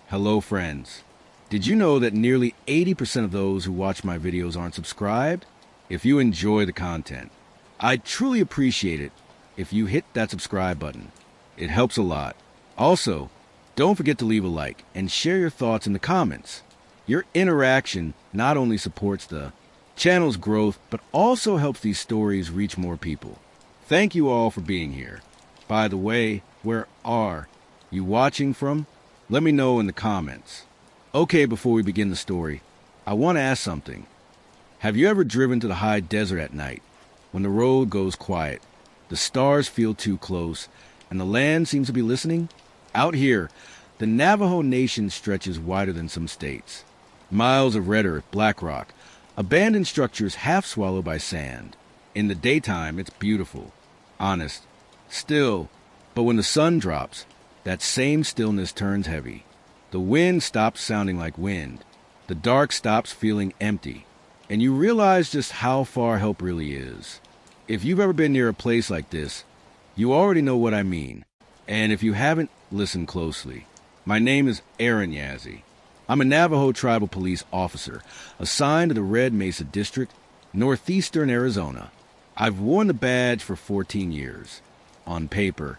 Hello friends. Did you know that nearly 80% of those who watch my videos aren't subscribed? If you enjoy the content, I'd truly appreciate it if you hit that subscribe button. It helps a lot. Also, don't forget to leave a like and share your thoughts in the comments. Your interaction not only supports the channel's growth, but also helps these stories reach more people. Thank you all for being here. By the way, where are you watching from? Let me know in the comments. Okay, before we begin the story, I want to ask something. Have you ever driven to the high desert at night, when the road goes quiet, the stars feel too close, and the land seems to be listening? Out here, the Navajo Nation stretches wider than some states. Miles of red earth, black rock, abandoned structures half swallowed by sand. In the daytime, it's beautiful, honest, still, but when the sun drops, that same stillness turns heavy. The wind stops sounding like wind. The dark stops feeling empty. And you realize just how far help really is. If you've ever been near a place like this, you already know what I mean. And if you haven't, listen closely. My name is Aaron Yazzie. I'm a Navajo Tribal Police officer assigned to the Red Mesa District, northeastern Arizona. I've worn the badge for 14 years. On paper,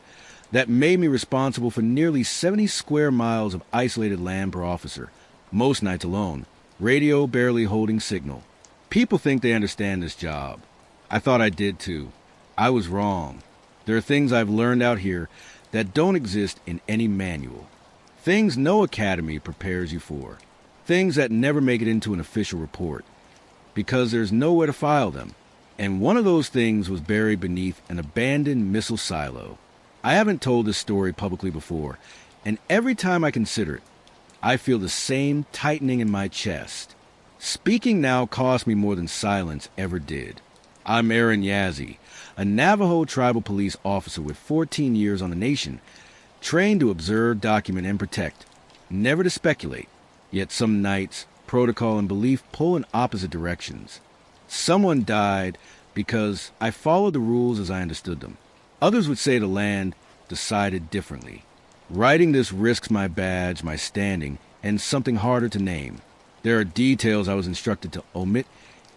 that made me responsible for nearly 70 square miles of isolated land per officer, most nights alone, radio barely holding signal. People think they understand this job. I thought I did too. I was wrong. There are things I've learned out here that don't exist in any manual. Things no academy prepares you for. Things that never make it into an official report, because there's nowhere to file them. And one of those things was buried beneath an abandoned missile silo. I haven't told this story publicly before, and every time I consider it, I feel the same tightening in my chest. Speaking now cost me more than silence ever did. I'm Aaron Yazzie, a Navajo Tribal Police officer with 14 years on the nation, trained to observe, document, and protect, never to speculate. Yet some nights, protocol and belief pull in opposite directions. Someone died because I followed the rules as I understood them. Others would say the land decided differently. Writing this risks my badge, my standing, and something harder to name. There are details I was instructed to omit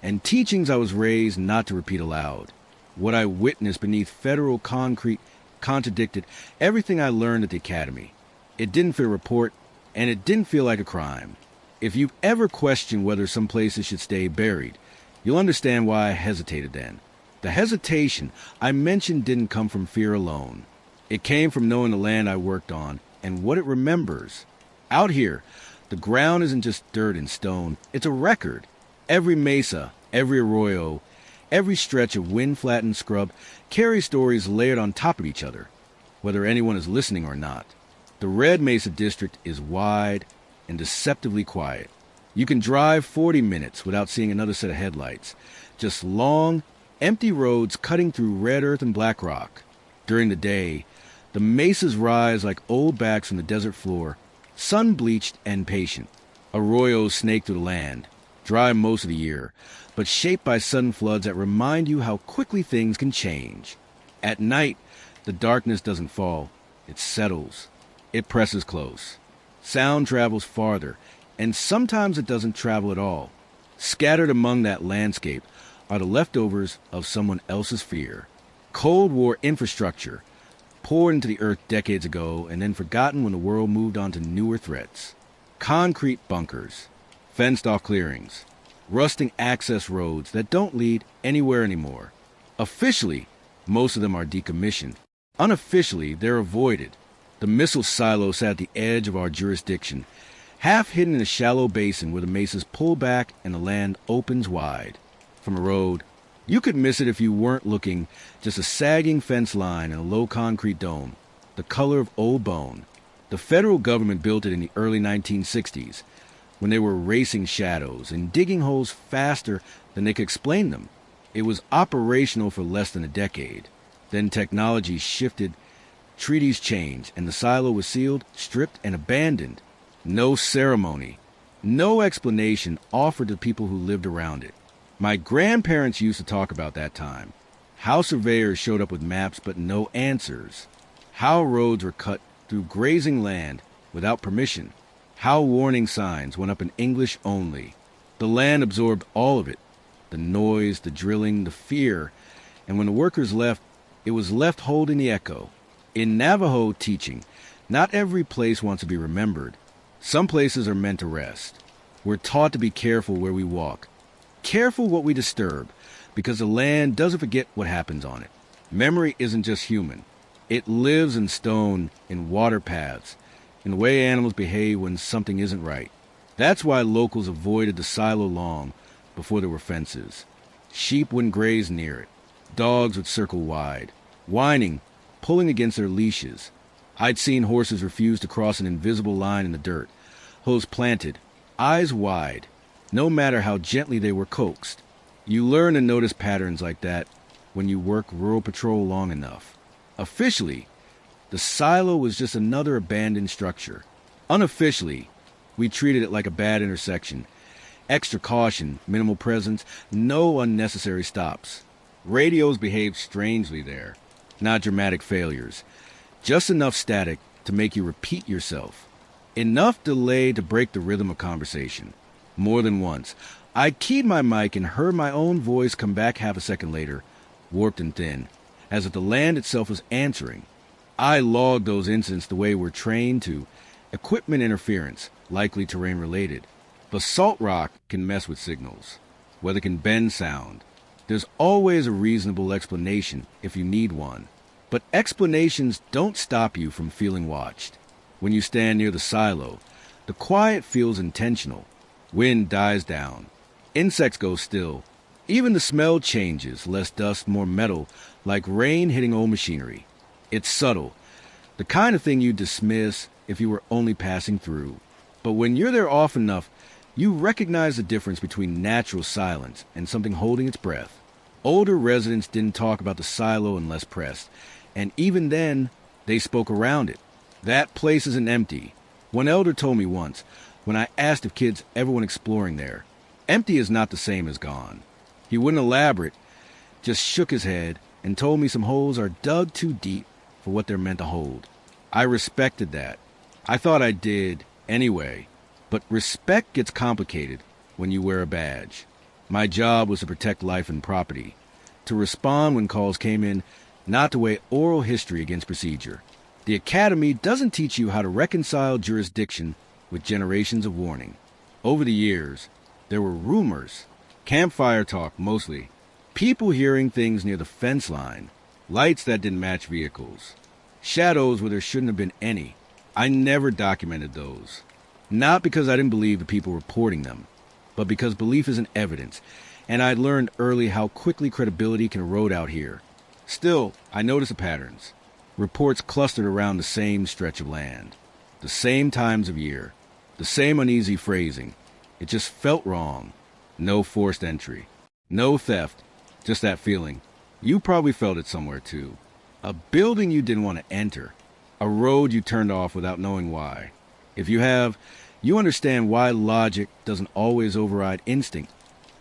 and teachings I was raised not to repeat aloud. What I witnessed beneath federal concrete contradicted everything I learned at the academy. It didn't fit a report, and it didn't feel like a crime. If you've ever questioned whether some places should stay buried, you'll understand why I hesitated then. The hesitation I mentioned didn't come from fear alone. It came from knowing the land I worked on and what it remembers. Out here, the ground isn't just dirt and stone, it's a record. Every mesa, every arroyo, every stretch of wind-flattened scrub carries stories layered on top of each other, whether anyone is listening or not. The Red Mesa District is wide and deceptively quiet. You can drive 40 minutes without seeing another set of headlights. Just long, empty roads cutting through red earth and black rock. During the day, the mesas rise like old backs from the desert floor, sun-bleached and patient. Arroyos snake through the land, dry most of the year, but shaped by sudden floods that remind you how quickly things can change. At night, the darkness doesn't fall, it settles. It presses close. Sound travels farther, and sometimes it doesn't travel at all. Scattered among that landscape are the leftovers of someone else's fear. Cold War infrastructure, poured into the earth decades ago and then forgotten when the world moved on to newer threats. Concrete bunkers, fenced-off clearings, rusting access roads that don't lead anywhere anymore. Officially, most of them are decommissioned. Unofficially, they're avoided. The missile silo sat at the edge of our jurisdiction, half hidden in a shallow basin where the mesas pull back and the land opens wide. From a road, you could miss it if you weren't looking, just a sagging fence line and a low concrete dome, the color of old bone. The federal government built it in the early 1960s, when they were racing shadows and digging holes faster than they could explain them. It was operational for less than a decade. Then technology shifted, treaties changed, and the silo was sealed, stripped, and abandoned. No ceremony, no explanation offered to people who lived around it. My grandparents used to talk about that time. How surveyors showed up with maps but no answers. How roads were cut through grazing land without permission. How warning signs went up in English only. The land absorbed all of it. The noise, the drilling, the fear. And when the workers left, it was left holding the echo. In Navajo teaching, not every place wants to be remembered. Some places are meant to rest. We're taught to be careful where we walk. Careful what we disturb, because the land doesn't forget what happens on it. Memory isn't just human. It lives in stone, in water paths, in the way animals behave when something isn't right. That's why locals avoided the silo long before there were fences. Sheep wouldn't graze near it. Dogs would circle wide, whining, pulling against their leashes. I'd seen horses refuse to cross an invisible line in the dirt, hooves planted, eyes wide, no matter how gently they were coaxed. You learn to notice patterns like that when you work rural patrol long enough. Officially, the silo was just another abandoned structure. Unofficially, we treated it like a bad intersection. Extra caution, minimal presence, no unnecessary stops. Radios behaved strangely there. Not dramatic failures. Just enough static to make you repeat yourself. Enough delay to break the rhythm of conversation. More than once, I keyed my mic and heard my own voice come back half a second later, warped and thin, as if the land itself was answering. I logged those incidents the way we're trained to. Equipment interference, likely terrain related. Basalt rock can mess with signals. Weather can bend sound. There's always a reasonable explanation if you need one. But explanations don't stop you from feeling watched. When you stand near the silo, the quiet feels intentional. Wind dies down. Insects go still. Even the smell changes, less dust, more metal, like rain hitting old machinery. It's subtle, the kind of thing you dismiss if you were only passing through. But when you're there often enough, you recognize the difference between natural silence and something holding its breath. Older residents didn't talk about the silo unless pressed, and even then, they spoke around it. That place isn't empty. One elder told me once, when I asked if kids ever went exploring there, empty is not the same as gone. He wouldn't elaborate, just shook his head and told me some holes are dug too deep for what they're meant to hold. I respected that. I thought I did anyway, but respect gets complicated when you wear a badge. My job was to protect life and property, to respond when calls came in, not to weigh oral history against procedure. The academy doesn't teach you how to reconcile jurisdiction with generations of warning. Over the years, there were rumors, campfire talk mostly, people hearing things near the fence line, lights that didn't match vehicles, shadows where there shouldn't have been any. I never documented those. Not because I didn't believe the people reporting them, but because belief isn't evidence, and I'd learned early how quickly credibility can erode out here. Still, I noticed the patterns. Reports clustered around the same stretch of land, the same times of year, the same uneasy phrasing. It just felt wrong. No forced entry. No theft. Just that feeling. You probably felt it somewhere too. A building you didn't want to enter. A road you turned off without knowing why. If you have, you understand why logic doesn't always override instinct,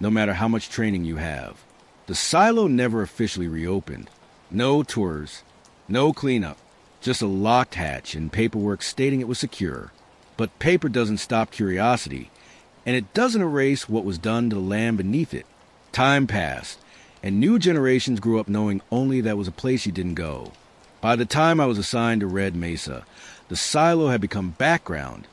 no matter how much training you have. The silo never officially reopened. No tours. No cleanup. Just a locked hatch and paperwork stating it was secure. But paper doesn't stop curiosity, and it doesn't erase what was done to the land beneath it. Time passed, and new generations grew up knowing only that was a place you didn't go. By the time I was assigned to Red Mesa, the silo had become background,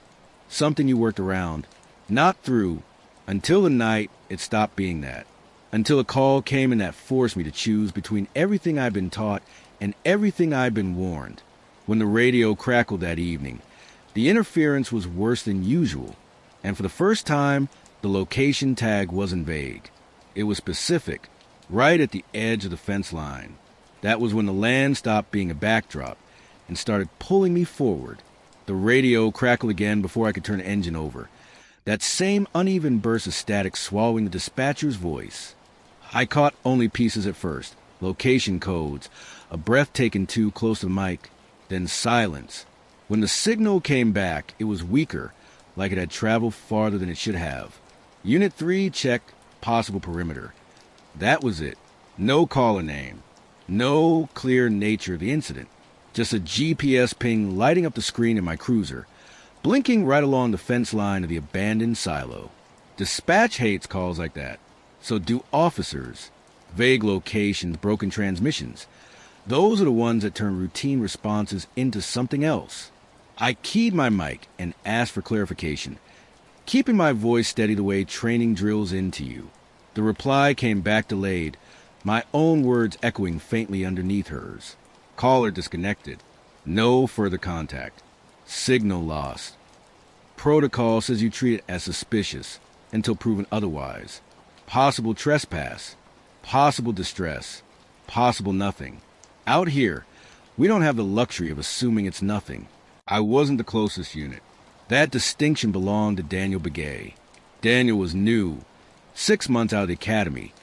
something you worked around, not through, until the night it stopped being that. Until a call came in that forced me to choose between everything I'd been taught and everything I'd been warned. When the radio crackled that evening, the interference was worse than usual, and for the first time, the location tag wasn't vague. It was specific, right at the edge of the fence line. That was when the land stopped being a backdrop and started pulling me forward. The radio crackled again before I could turn the engine over. That same uneven burst of static swallowing the dispatcher's voice. I caught only pieces at first. Location codes, a breath taken too close to the mic, then silence. When the signal came back, it was weaker, like it had traveled farther than it should have. Unit 3, check, possible perimeter. That was it. No caller name. No clear nature of the incident. Just a GPS ping lighting up the screen in my cruiser. blinking right along the fence line of the abandoned silo. Dispatch hates calls like that. So do officers. Vague locations, broken transmissions. Those are the ones that turn routine responses into something else. I keyed my mic and asked for clarification, keeping my voice steady the way training drills into you. The reply came back delayed, my own words echoing faintly underneath hers. Caller disconnected. No further contact. Signal lost. Protocol says you treat it as suspicious until proven otherwise. Possible trespass. Possible distress. Possible nothing. Out here, we don't have the luxury of assuming it's nothing. I wasn't the closest unit. That distinction belonged to Daniel Begay. Daniel was new, 6 months out of the academy,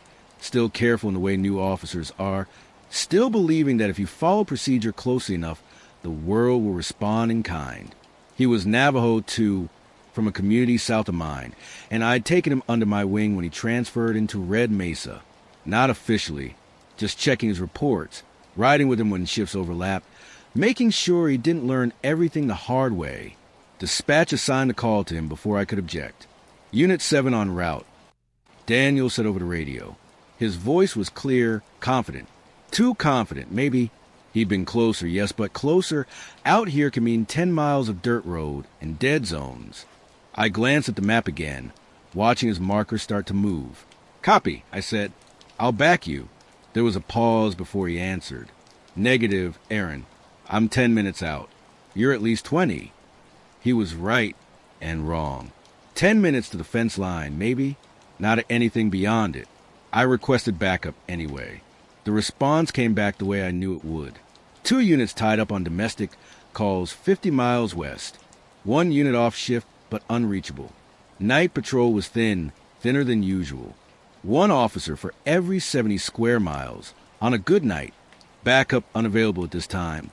still careful in the way new officers are, still believing that if you follow procedure closely enough, the world will respond in kind. He was Navajo, too, from a community south of mine, and I'd taken him under my wing when he transferred into Red Mesa. Not officially, just checking his reports, riding with him when shifts overlapped, making sure he didn't learn everything the hard way. Dispatch assigned a call to him before I could object. Unit 7 en route. Daniel said over the radio. His voice was clear, confident. Too confident, maybe. He'd been closer, yes, but closer out here can mean 10 miles of dirt road and dead zones. I glanced at the map again, watching his markers start to move. Copy, I said. I'll back you. There was a pause before he answered. Negative, Aaron. I'm 10 minutes out. You're at least 20. He was right and wrong. 10 minutes to the fence line, maybe. Not anything beyond it. I requested backup anyway. The response came back the way I knew it would. 2 units tied up on domestic calls 50 miles west. 1 unit off shift but unreachable. Night patrol was thinner than usual. 1 officer for every 70 square miles. On a good night, backup unavailable at this time.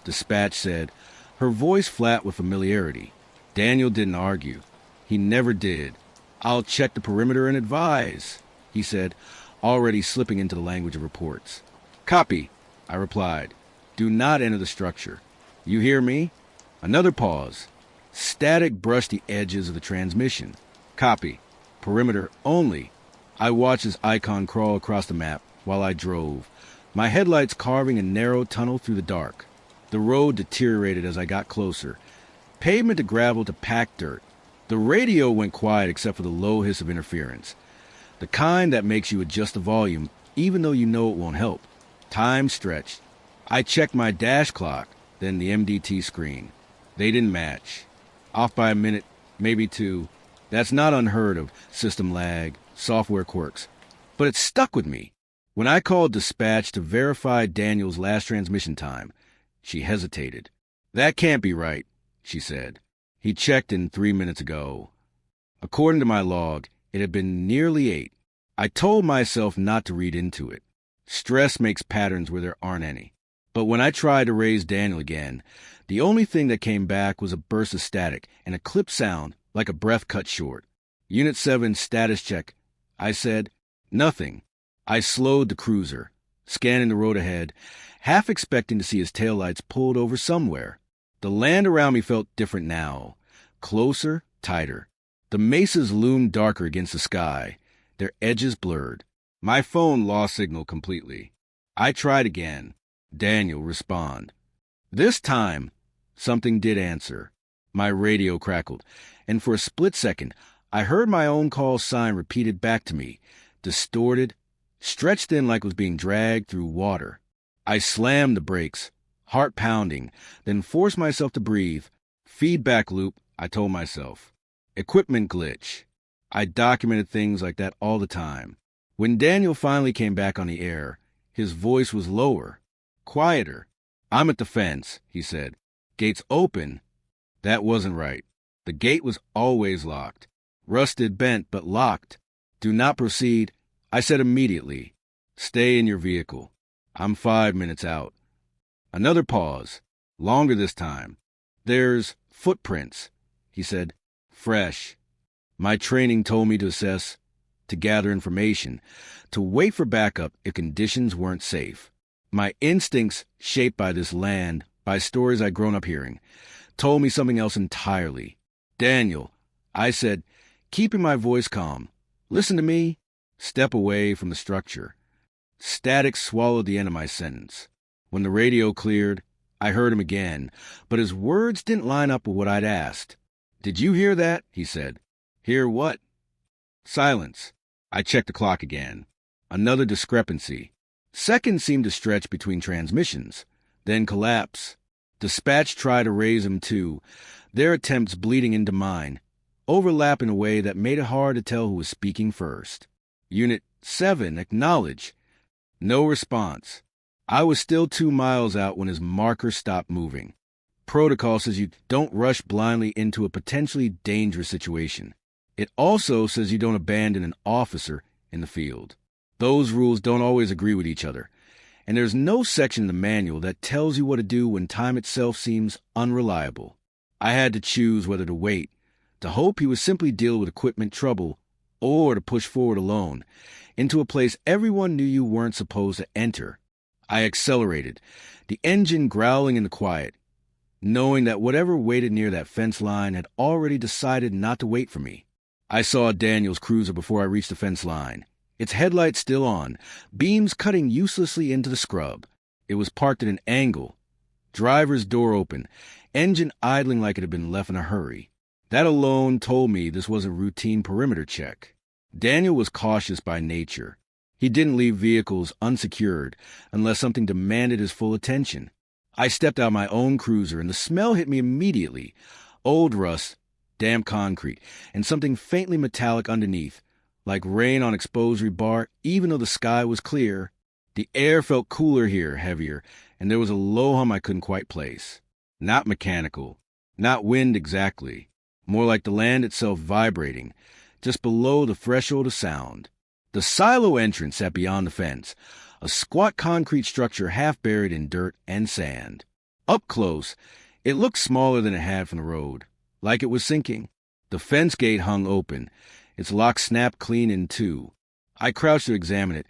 Dispatch said, her voice flat with familiarity. Daniel didn't argue. He never did. I'll check the perimeter and advise, he said, already slipping into the language of reports. Copy, I replied. Do not enter the structure. You hear me? Another pause. Static brushed the edges of the transmission. Copy. Perimeter only. I watched his icon crawl across the map while I drove, my headlights carving a narrow tunnel through the dark. The road deteriorated as I got closer. Pavement to gravel to packed dirt. The radio went quiet except for the low hiss of interference. The kind that makes you adjust the volume even though you know it won't help. Time stretched. I checked my dash clock, then the MDT screen. They didn't match. Off by a minute, maybe 2. That's not unheard of, system lag, software quirks. But it stuck with me. When I called dispatch to verify Daniel's last transmission time, she hesitated. That can't be right, she said. He checked in 3 minutes ago. According to my log, it had been nearly 8. I told myself not to read into it. Stress makes patterns where there aren't any. But when I tried to raise Daniel again, the only thing that came back was a burst of static and a clip sound like a breath cut short. Unit 7 status check. I said, nothing. I slowed the cruiser, scanning the road ahead, half expecting to see his taillights pulled over somewhere. The land around me felt different now. Closer, tighter. The mesas loomed darker against the sky, their edges blurred. My phone lost signal completely. I tried again. Daniel respond. This time, something did answer. My radio crackled, and for a split second, I heard my own call sign repeated back to me, distorted, stretched in like it was being dragged through water. I slammed the brakes, heart pounding, then forced myself to breathe. Feedback loop, I told myself. Equipment glitch. I documented things like that all the time. When Daniel finally came back on the air, his voice was lower, quieter. I'm at the fence, he said. Gates open. That wasn't right. The gate was always locked. Rusted, bent, but locked. Do not proceed. I said immediately. Stay in your vehicle. I'm 5 minutes out. Another pause. Longer this time. There's footprints, he said. Fresh. My training told me to assess, to gather information, to wait for backup if conditions weren't safe. My instincts, shaped by this land, by stories I'd grown up hearing, told me something else entirely. "Daniel," I said, keeping my voice calm, "listen to me." Step away from the structure. Static swallowed the end of my sentence. When the radio cleared, I heard him again, but his words didn't line up with what I'd asked. "Did you hear that?" he said. "Hear what?" Silence. I checked the clock again. Another discrepancy. Seconds seemed to stretch between transmissions, then collapse. Dispatch tried to raise him too, their attempts bleeding into mine, overlap in a way that made it hard to tell who was speaking first. Unit 7, acknowledge. No response. I was still 2 miles out when his marker stopped moving. Protocol says you don't rush blindly into a potentially dangerous situation. It also says you don't abandon an officer in the field. Those rules don't always agree with each other, and there's no section in the manual that tells you what to do when time itself seems unreliable. I had to choose whether to wait, to hope he would simply deal with equipment trouble, or to push forward alone, into a place everyone knew you weren't supposed to enter. I accelerated, the engine growling in the quiet, knowing that whatever waited near that fence line had already decided not to wait for me. I saw Daniel's cruiser before I reached the fence line, its headlights still on, beams cutting uselessly into the scrub. It was parked at an angle, driver's door open, engine idling like it had been left in a hurry. That alone told me this wasn't a routine perimeter check. Daniel was cautious by nature. He didn't leave vehicles unsecured unless something demanded his full attention. I stepped out my own cruiser, and the smell hit me immediately. Old rust, damp concrete, and something faintly metallic underneath, like rain on exposed rebar, even though the sky was clear. The air felt cooler here, heavier, and there was a low hum I couldn't quite place. Not mechanical, not wind exactly, more like the land itself vibrating, just below the threshold of sound. The silo entrance sat beyond the fence, a squat concrete structure half buried in dirt and sand. Up close, it looked smaller than it had from the road, like it was sinking. The fence gate hung open, its lock snapped clean in two. I crouched to examine it,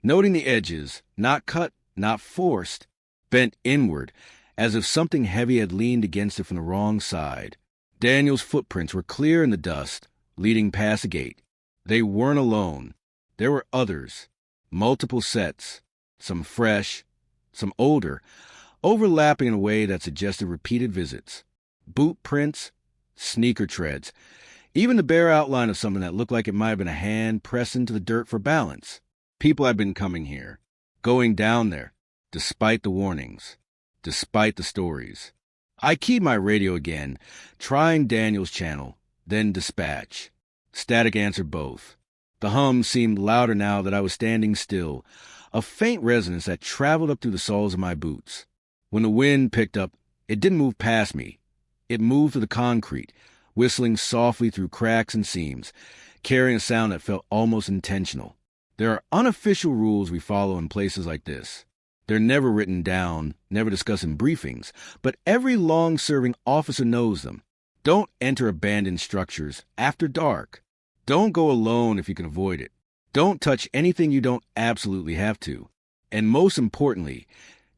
noting the edges, not cut, not forced, bent inward, as if something heavy had leaned against it from the wrong side. Daniel's footprints were clear in the dust, leading past the gate. They weren't alone. There were others, multiple sets, some fresh, some older, overlapping in a way that suggested repeated visits. Boot prints, sneaker treads, even the bare outline of something that looked like it might have been a hand pressed into the dirt for balance. People had been coming here, going down there, despite the warnings, despite the stories. I keyed my radio again, trying Daniel's channel, then dispatch. Static answered both. The hum seemed louder now that I was standing still, a faint resonance that traveled up through the soles of my boots. When the wind picked up, it didn't move past me. It moved through the concrete, whistling softly through cracks and seams, carrying a sound that felt almost intentional. There are unofficial rules we follow in places like this. They're never written down, never discussed in briefings, but every long-serving officer knows them. Don't enter abandoned structures after dark. Don't go alone if you can avoid it. Don't touch anything you don't absolutely have to. And most importantly,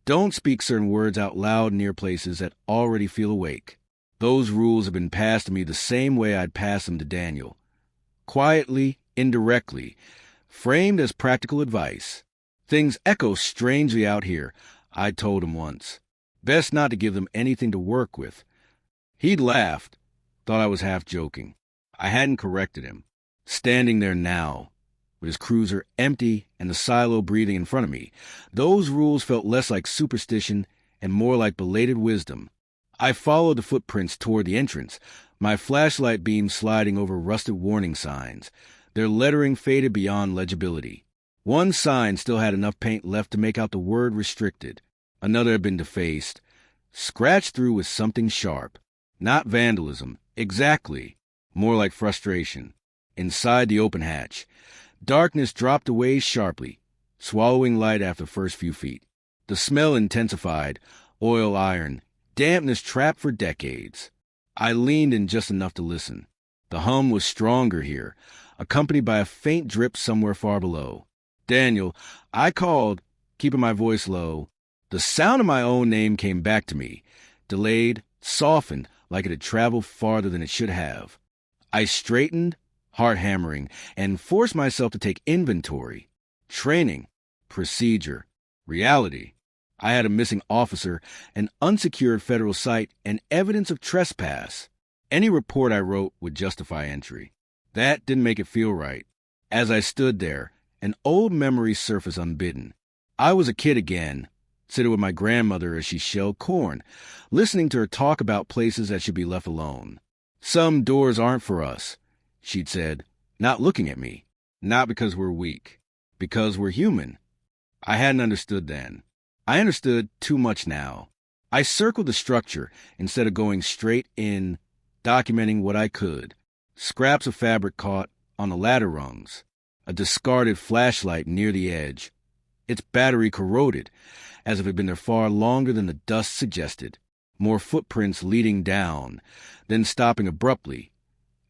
don't speak certain words out loud near places that already feel awake. Those rules have been passed to me the same way I'd passed them to Daniel. Quietly, indirectly, framed as practical advice. Things echo strangely out here, I told him once. Best not to give them anything to work with. He'd laughed, thought I was half joking. I hadn't corrected him. Standing there now, with his cruiser empty and the silo breathing in front of me, those rules felt less like superstition and more like belated wisdom. I followed the footprints toward the entrance, my flashlight beam sliding over rusted warning signs, their lettering faded beyond legibility. One sign still had enough paint left to make out the word restricted. Another had been defaced, scratched through with something sharp. Not vandalism, exactly, more like frustration. Inside the open hatch, darkness dropped away sharply, swallowing light after the first few feet. The smell intensified, oil iron, dampness trapped for decades. I leaned in just enough to listen. The hum was stronger here, accompanied by a faint drip somewhere far below. "Daniel," I called, keeping my voice low. The sound of my own name came back to me, delayed, softened like it had traveled farther than it should have. I straightened, heart hammering, and forced myself to take inventory. Training, procedure, reality. I had a missing officer, an unsecured federal site, and evidence of trespass. Any report I wrote would justify entry. That didn't make it feel right. As I stood there, an old memory surfaced unbidden. I was a kid again, sitting with my grandmother as she shelled corn, listening to her talk about places that should be left alone. Some doors aren't for us, she'd said, not looking at me. Not because we're weak, because we're human. I hadn't understood then. I understood too much now. I circled the structure instead of going straight in, documenting what I could. Scraps of fabric caught on the ladder rungs, a discarded flashlight near the edge, its battery corroded, as if it had been there far longer than the dust suggested. More footprints leading down, then stopping abruptly,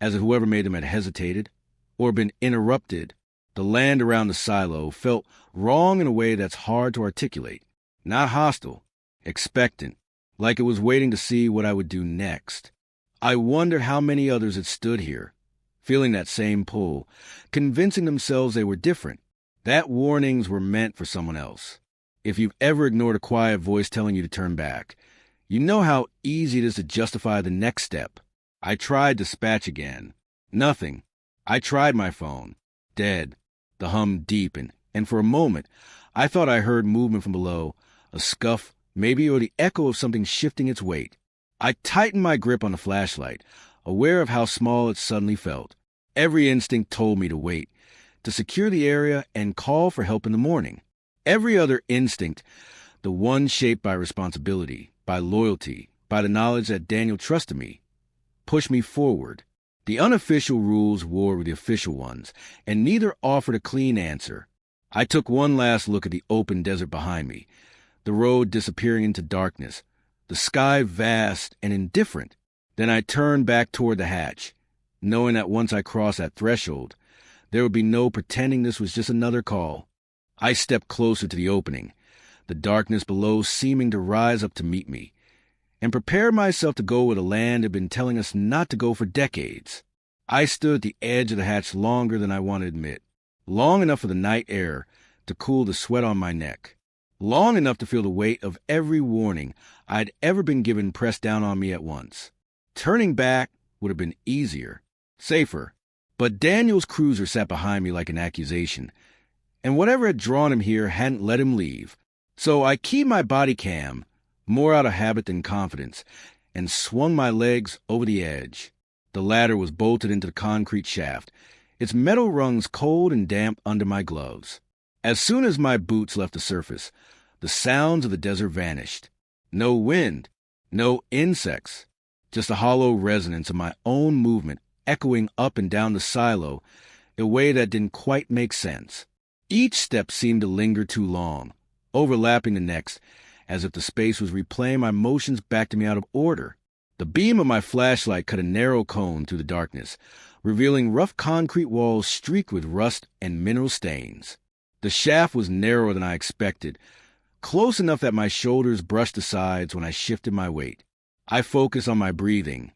as if whoever made them had hesitated or been interrupted. The land around the silo felt wrong in a way that's hard to articulate. Not hostile, expectant, like it was waiting to see what I would do next. I wondered how many others had stood here, feeling that same pull, convincing themselves they were different, that warnings were meant for someone else. If you've ever ignored a quiet voice telling you to turn back, you know how easy it is to justify the next step. I tried dispatch again. Nothing. I tried my phone. Dead. The hum deepened, and for a moment, I thought I heard movement from below, a scuff, maybe, or the echo of something shifting its weight. I tightened my grip on the flashlight, aware of how small it suddenly felt. Every instinct told me to wait, to secure the area and call for help in the morning. Every other instinct, the one shaped by responsibility, by loyalty, by the knowledge that Daniel trusted me, pushed me forward. The unofficial rules warred with the official ones, and neither offered a clean answer. I took one last look at the open desert behind me, the road disappearing into darkness, the sky vast and indifferent. Then I turned back toward the hatch, knowing that once I crossed that threshold, there would be no pretending this was just another call. I stepped closer to the opening, the darkness below seeming to rise up to meet me, and prepared myself to go where the land had been telling us not to go for decades. I stood at the edge of the hatch longer than I want to admit, long enough for the night air to cool the sweat on my neck, long enough to feel the weight of every warning I'd ever been given pressed down on me at once. Turning back would have been easier, safer, but Daniel's cruiser sat behind me like an accusation, and whatever had drawn him here hadn't let him leave. So I keyed my body cam, more out of habit than confidence, and swung my legs over the edge. The ladder was bolted into the concrete shaft, its metal rungs cold and damp under my gloves. As soon as my boots left the surface, the sounds of the desert vanished. No wind, no insects, just a hollow resonance of my own movement echoing up and down the silo in a way that didn't quite make sense. Each step seemed to linger too long, overlapping the next, as if the space was replaying my motions back to me out of order. The beam of my flashlight cut a narrow cone through the darkness, revealing rough concrete walls streaked with rust and mineral stains. The shaft was narrower than I expected, close enough that my shoulders brushed the sides when I shifted my weight. I focused on my breathing,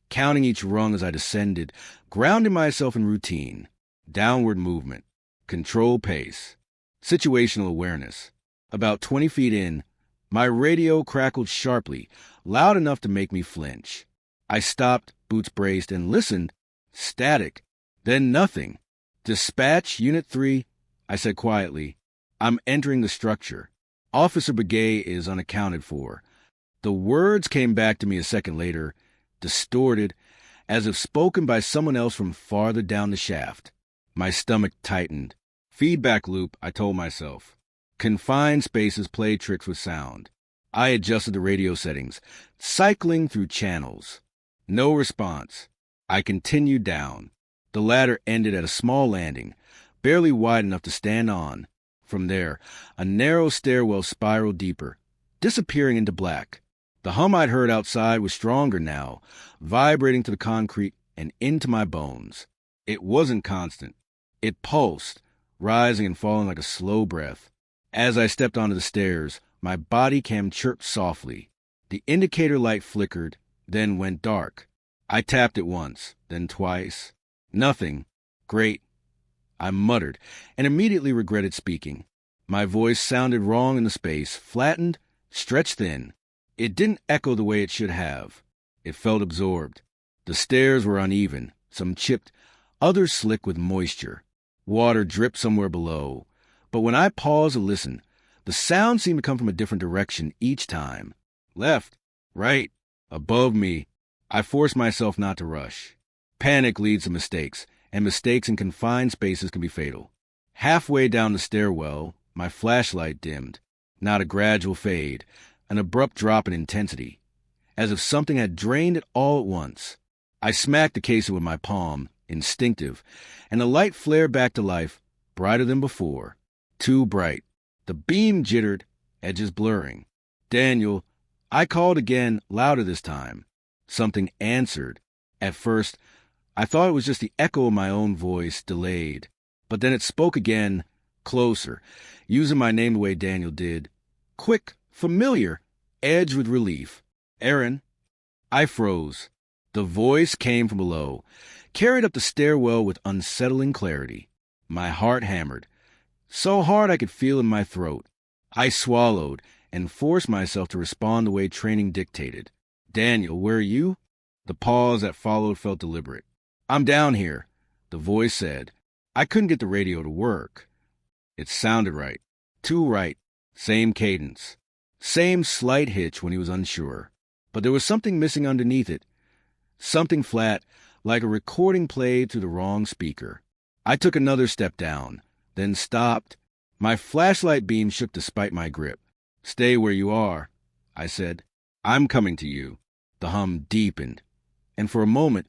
counting each rung as I descended, grounding myself in routine, downward movement, controlled pace, situational awareness. About 20 feet in, my radio crackled sharply, loud enough to make me flinch. I stopped, boots braced, and listened. Static. Then nothing. "Dispatch, Unit 3, I said quietly. "I'm entering the structure. Officer Begay is unaccounted for." The words came back to me a second later, distorted, as if spoken by someone else from farther down the shaft. My stomach tightened. Feedback loop, I told myself. Confined spaces play tricks with sound. I adjusted the radio settings, cycling through channels. No response. I continued down. The ladder ended at a small landing, barely wide enough to stand on. From there, a narrow stairwell spiraled deeper, disappearing into black. The hum I'd heard outside was stronger now, vibrating to the concrete and into my bones. It wasn't constant. It pulsed, rising and falling like a slow breath. As I stepped onto the stairs, my body cam chirped softly. The indicator light flickered, then went dark. I tapped it once, then twice. Nothing. Great. I muttered, and immediately regretted speaking. My voice sounded wrong in the space, flattened, stretched thin. It didn't echo the way it should have. It felt absorbed. The stairs were uneven, some chipped, others slick with moisture. Water dripped somewhere below. But when I paused to listen, the sound seemed to come from a different direction each time. Left, right, above me. I forced myself not to rush. Panic leads to mistakes, and mistakes in confined spaces can be fatal. Halfway down the stairwell, my flashlight dimmed. Not a gradual fade, an abrupt drop in intensity, as if something had drained it all at once. I smacked the casing with my palm, instinctive, and the light flared back to life, brighter than before. Too bright. The beam jittered, edges blurring. Daniel, I called again, louder this time. Something answered. At first, I thought it was just the echo of my own voice, delayed. But then it spoke again, closer, using my name the way Daniel did. Quick, familiar, edged with relief. Aaron. I froze. The voice came from below, carried up the stairwell with unsettling clarity. My heart hammered, so hard I could feel in my throat. I swallowed and forced myself to respond the way training dictated. Daniel, where are you? The pause that followed felt deliberate. I'm down here, the voice said. I couldn't get the radio to work. It sounded right. Too right. Same cadence. Same slight hitch when he was unsure. But there was something missing underneath it. Something flat, like a recording played through the wrong speaker. I took another step down, then stopped. My flashlight beam shook despite my grip. Stay where you are, I said. I'm coming to you. The hum deepened, and for a moment,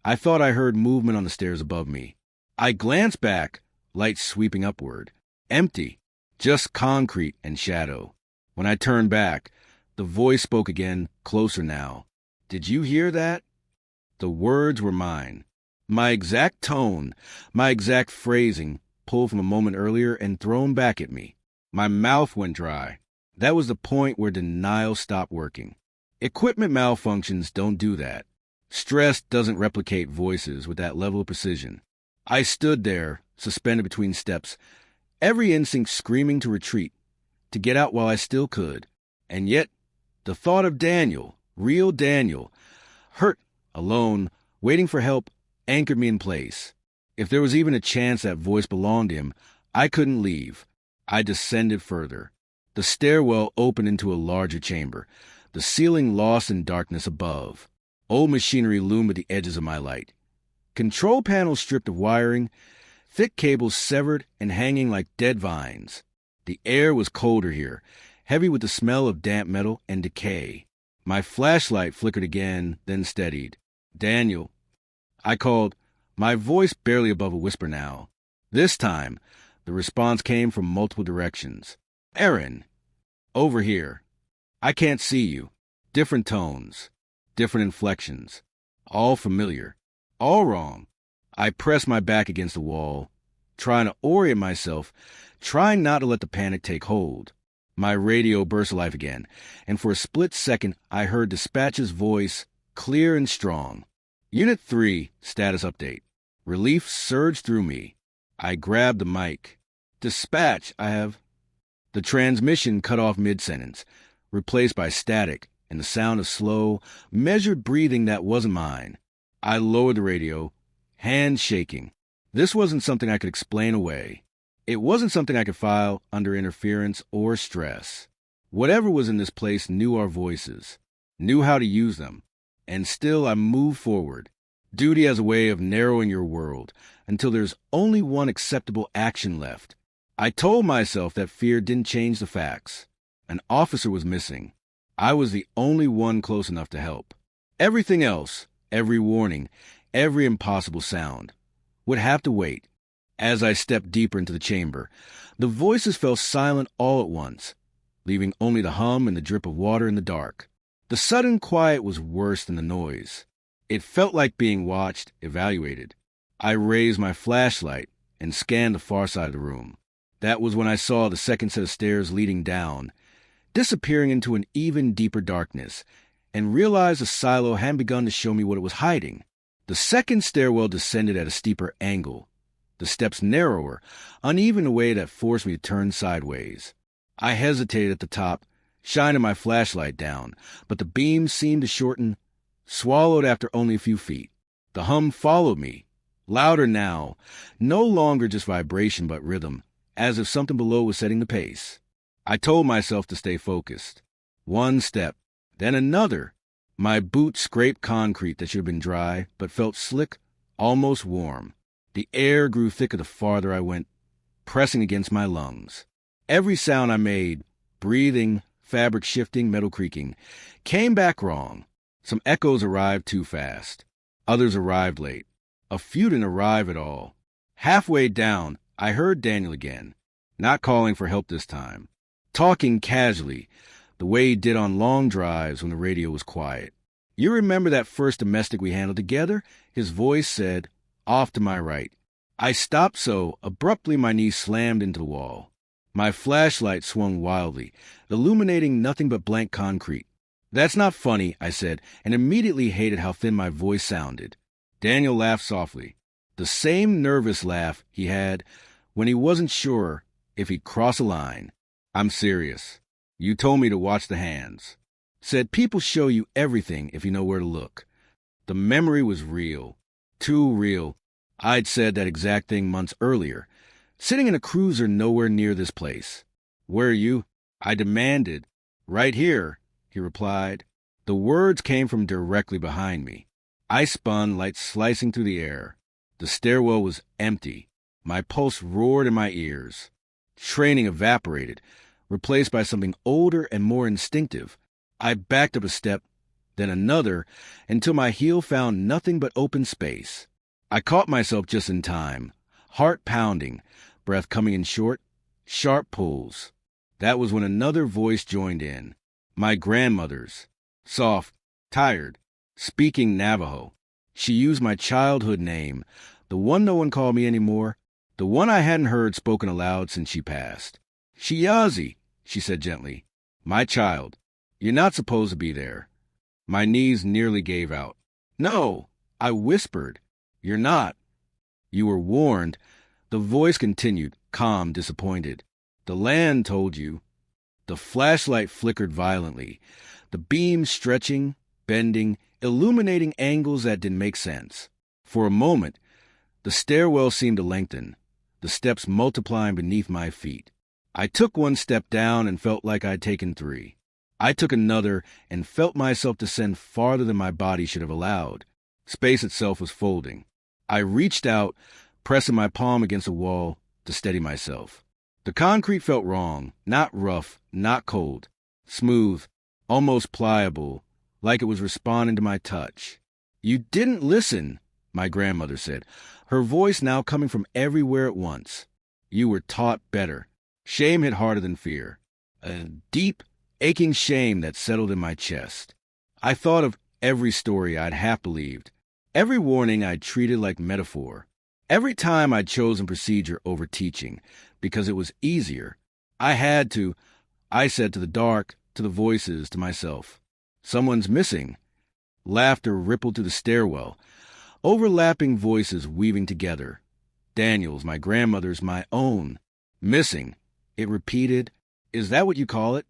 I thought I heard movement on the stairs above me. I glanced back, light sweeping upward. Empty, just concrete and shadow. When I turned back, the voice spoke again, closer now. Did you hear that? The words were mine. My exact tone, my exact phrasing, pulled from a moment earlier and thrown back at me. My mouth went dry. That was the point where denial stopped working. Equipment malfunctions don't do that. Stress doesn't replicate voices with that level of precision. I stood there, suspended between steps, every instinct screaming to retreat, to get out while I still could. And yet, the thought of Daniel, real Daniel, hurt, alone, waiting for help, anchored me in place. If there was even a chance that voice belonged to him, I couldn't leave. I descended further. The stairwell opened into a larger chamber, the ceiling lost in darkness above. Old machinery loomed at the edges of my light. Control panels stripped of wiring, thick cables severed and hanging like dead vines. The air was colder here, heavy with the smell of damp metal and decay. My flashlight flickered again, then steadied. Daniel. I called, my voice barely above a whisper now. This time, the response came from multiple directions. Aaron. Over here. I can't see you. Different tones. Different inflections. All familiar. All wrong. I pressed my back against the wall, trying to orient myself, trying not to let the panic take hold. My radio burst to life again, and for a split second I heard Dispatch's voice, clear and strong. Unit 3, status update. Relief surged through me. I grabbed the mic. Dispatch, I have... The transmission cut off mid-sentence, replaced by static and the sound of slow, measured breathing that wasn't mine. I lowered the radio, hands shaking. This wasn't something I could explain away. It wasn't something I could file under interference or stress. Whatever was in this place knew our voices, knew how to use them, and still I moved forward. Duty as a way of narrowing your world until there's only one acceptable action left. I told myself that fear didn't change the facts. An officer was missing. I was the only one close enough to help. Everything else, every warning, every impossible sound, would have to wait. As I stepped deeper into the chamber, the voices fell silent all at once, leaving only the hum and the drip of water in the dark. The sudden quiet was worse than the noise. It felt like being watched, evaluated. I raised my flashlight and scanned the far side of the room. That was when I saw the second set of stairs leading down, disappearing into an even deeper darkness, and realized the silo hadn't begun to show me what it was hiding. The second stairwell descended at a steeper angle, the steps narrower, uneven in a way that forced me to turn sideways. I hesitated at the top, shining my flashlight down, but the beam seemed to shorten, swallowed after only a few feet. The hum followed me, louder now, no longer just vibration but rhythm, as if something below was setting the pace. I told myself to stay focused. One step, then another. My boot scraped concrete that should have been dry, but felt slick, almost warm. The air grew thicker the farther I went, pressing against my lungs. Every sound I made, breathing, fabric shifting, metal creaking, came back wrong. Some echoes arrived too fast. Others arrived late. A few didn't arrive at all. Halfway down, I heard Daniel again, not calling for help this time, talking casually, the way he did on long drives when the radio was quiet. You remember that first domestic we handled together? His voice said, off to my right. I stopped so abruptly my knee slammed into the wall. My flashlight swung wildly, illuminating nothing but blank concrete. That's not funny, I said, and immediately hated how thin my voice sounded. Daniel laughed softly, the same nervous laugh he had when he wasn't sure if he'd cross a line. I'm serious. You told me to watch the hands. Said people show you everything if you know where to look. The memory was real. Too real. I'd said that exact thing months earlier, sitting in a cruiser nowhere near this place. Where are you? I demanded. Right here, he replied. The words came from directly behind me. I spun, light slicing through the air. The stairwell was empty. My pulse roared in my ears. Training evaporated, replaced by something older and more instinctive. I backed up a step, then another, until my heel found nothing but open space. I caught myself just in time, heart pounding, breath coming in short, sharp pulls. That was when another voice joined in. My grandmother's. Soft, tired, speaking Navajo. She used my childhood name, the one no one called me anymore, the one I hadn't heard spoken aloud since she passed. Shiazi, she said gently. My child, you're not supposed to be there. My knees nearly gave out. No, I whispered. You're not. You were warned. The voice continued, calm, disappointed. The land told you. The flashlight flickered violently, the beam stretching, bending, illuminating angles that didn't make sense. For a moment, the stairwell seemed to lengthen, the steps multiplying beneath my feet. I took one step down and felt like I'd taken 3. I took another and felt myself descend farther than my body should have allowed. Space itself was folding. I reached out, pressing my palm against a wall to steady myself. The concrete felt wrong, not rough, not cold, smooth, almost pliable, like it was responding to my touch. You didn't listen, my grandmother said, her voice now coming from everywhere at once. You were taught better. Shame hit harder than fear. A deep, aching shame that settled in my chest. I thought of every story I'd half believed, every warning I'd treated like metaphor, every time I'd chosen procedure over teaching, because it was easier. I had to, I said to the dark, to the voices, to myself. Someone's missing. Laughter rippled through the stairwell, overlapping voices weaving together. Daniel's, my grandmother's, my own. Missing. It repeated, is that what you call it?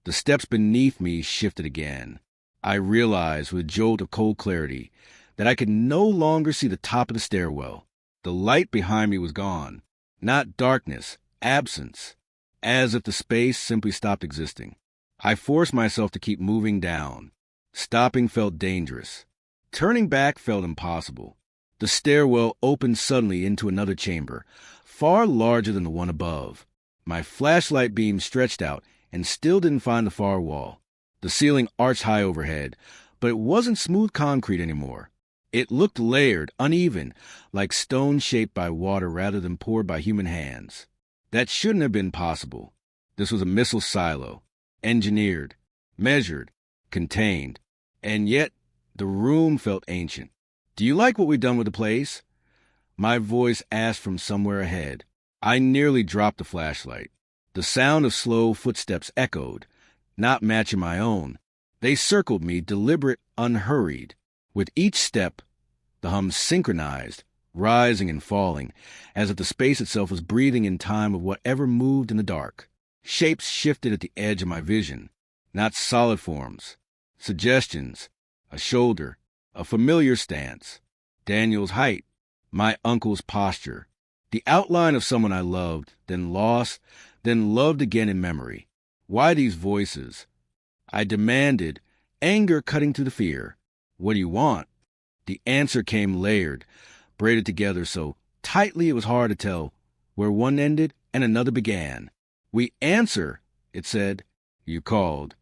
The steps beneath me shifted again. I realized with a jolt of cold clarity that I could no longer see the top of the stairwell. The light behind me was gone. Not darkness, absence, as if the space simply stopped existing. I forced myself to keep moving down. Stopping felt dangerous. Turning back felt impossible. The stairwell opened suddenly into another chamber, far larger than the one above. My flashlight beam stretched out and still didn't find the far wall. The ceiling arched high overhead, but it wasn't smooth concrete anymore. It looked layered, uneven, like stone shaped by water rather than poured by human hands. That shouldn't have been possible. This was a missile silo, engineered, measured, contained, and yet the room felt ancient. Do you like what we've done with the place? My voice asked from somewhere ahead. I nearly dropped the flashlight. The sound of slow footsteps echoed, not matching my own. They circled me, deliberate, unhurried. With each step, the hum synchronized, rising and falling, as if the space itself was breathing in time of whatever moved in the dark. Shapes shifted at the edge of my vision, not solid forms. Suggestions, a shoulder, a familiar stance, Daniel's height, my uncle's posture, the outline of someone I loved, then lost, then loved again in memory. Why these voices? I demanded, anger cutting through the fear. What do you want? The answer came layered, braided together so tightly it was hard to tell where one ended and another began. We answer, it said. You called.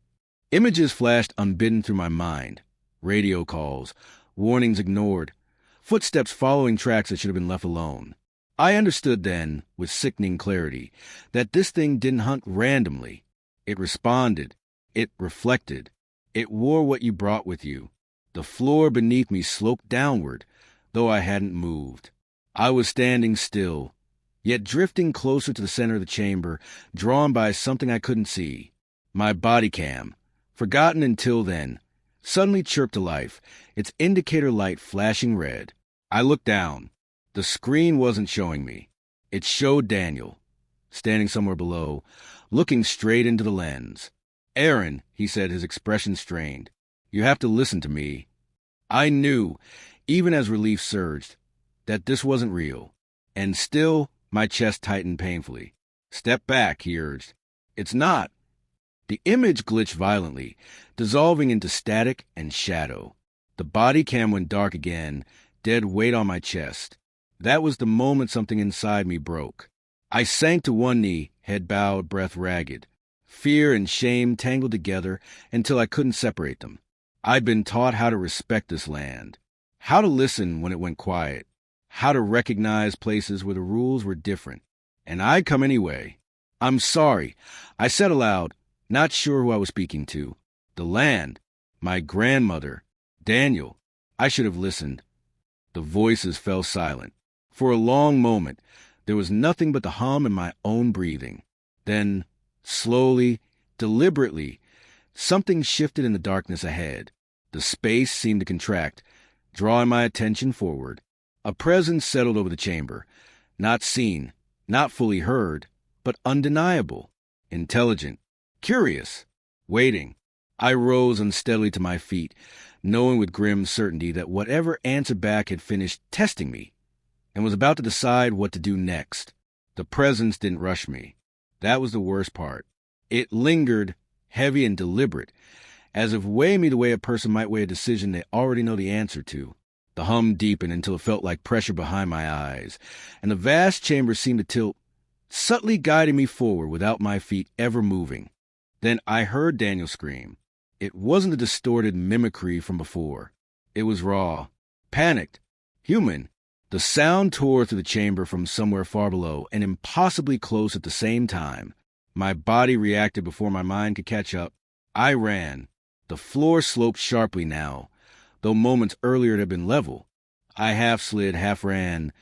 Images flashed unbidden through my mind. Radio calls, warnings ignored, footsteps following tracks that should have been left alone. I understood then, with sickening clarity, that this thing didn't hunt randomly. It responded. It reflected. It wore what you brought with you. The floor beneath me sloped downward, though I hadn't moved. I was standing still, yet drifting closer to the center of the chamber, drawn by something I couldn't see. My body cam, forgotten until then, suddenly chirped to life, its indicator light flashing red. I looked down. The screen wasn't showing me. It showed Daniel, standing somewhere below, looking straight into the lens. Aaron, he said, his expression strained. You have to listen to me. I knew, even as relief surged, that this wasn't real. And still, my chest tightened painfully. Step back, he urged. It's not. The image glitched violently, dissolving into static and shadow. The body cam went dark again, dead weight on my chest. That was the moment something inside me broke. I sank to one knee, head bowed, breath ragged. Fear and shame tangled together until I couldn't separate them. I'd been taught how to respect this land, how to listen when it went quiet, how to recognize places where the rules were different. And I'd come anyway. I'm sorry, I said aloud, not sure who I was speaking to. The land, my grandmother, Daniel. I should have listened. The voices fell silent. For a long moment, there was nothing but the hum and my own breathing. Then, slowly, deliberately, something shifted in the darkness ahead. The space seemed to contract, drawing my attention forward. A presence settled over the chamber, not seen, not fully heard, but undeniable, intelligent, curious, waiting. I rose unsteadily to my feet, knowing with grim certainty that whatever answered back had finished testing me and was about to decide what to do next. The presence didn't rush me. That was the worst part. It lingered, heavy and deliberate, as if weighing me the way a person might weigh a decision they already know the answer to. The hum deepened until it felt like pressure behind my eyes, and the vast chamber seemed to tilt, subtly guiding me forward without my feet ever moving. Then I heard Daniel scream. It wasn't the distorted mimicry from before. It was raw, panicked, human. The sound tore through the chamber from somewhere far below and impossibly close at the same time. My body reacted before my mind could catch up. I ran. The floor sloped sharply now, though moments earlier it had been level. I half slid, half ran,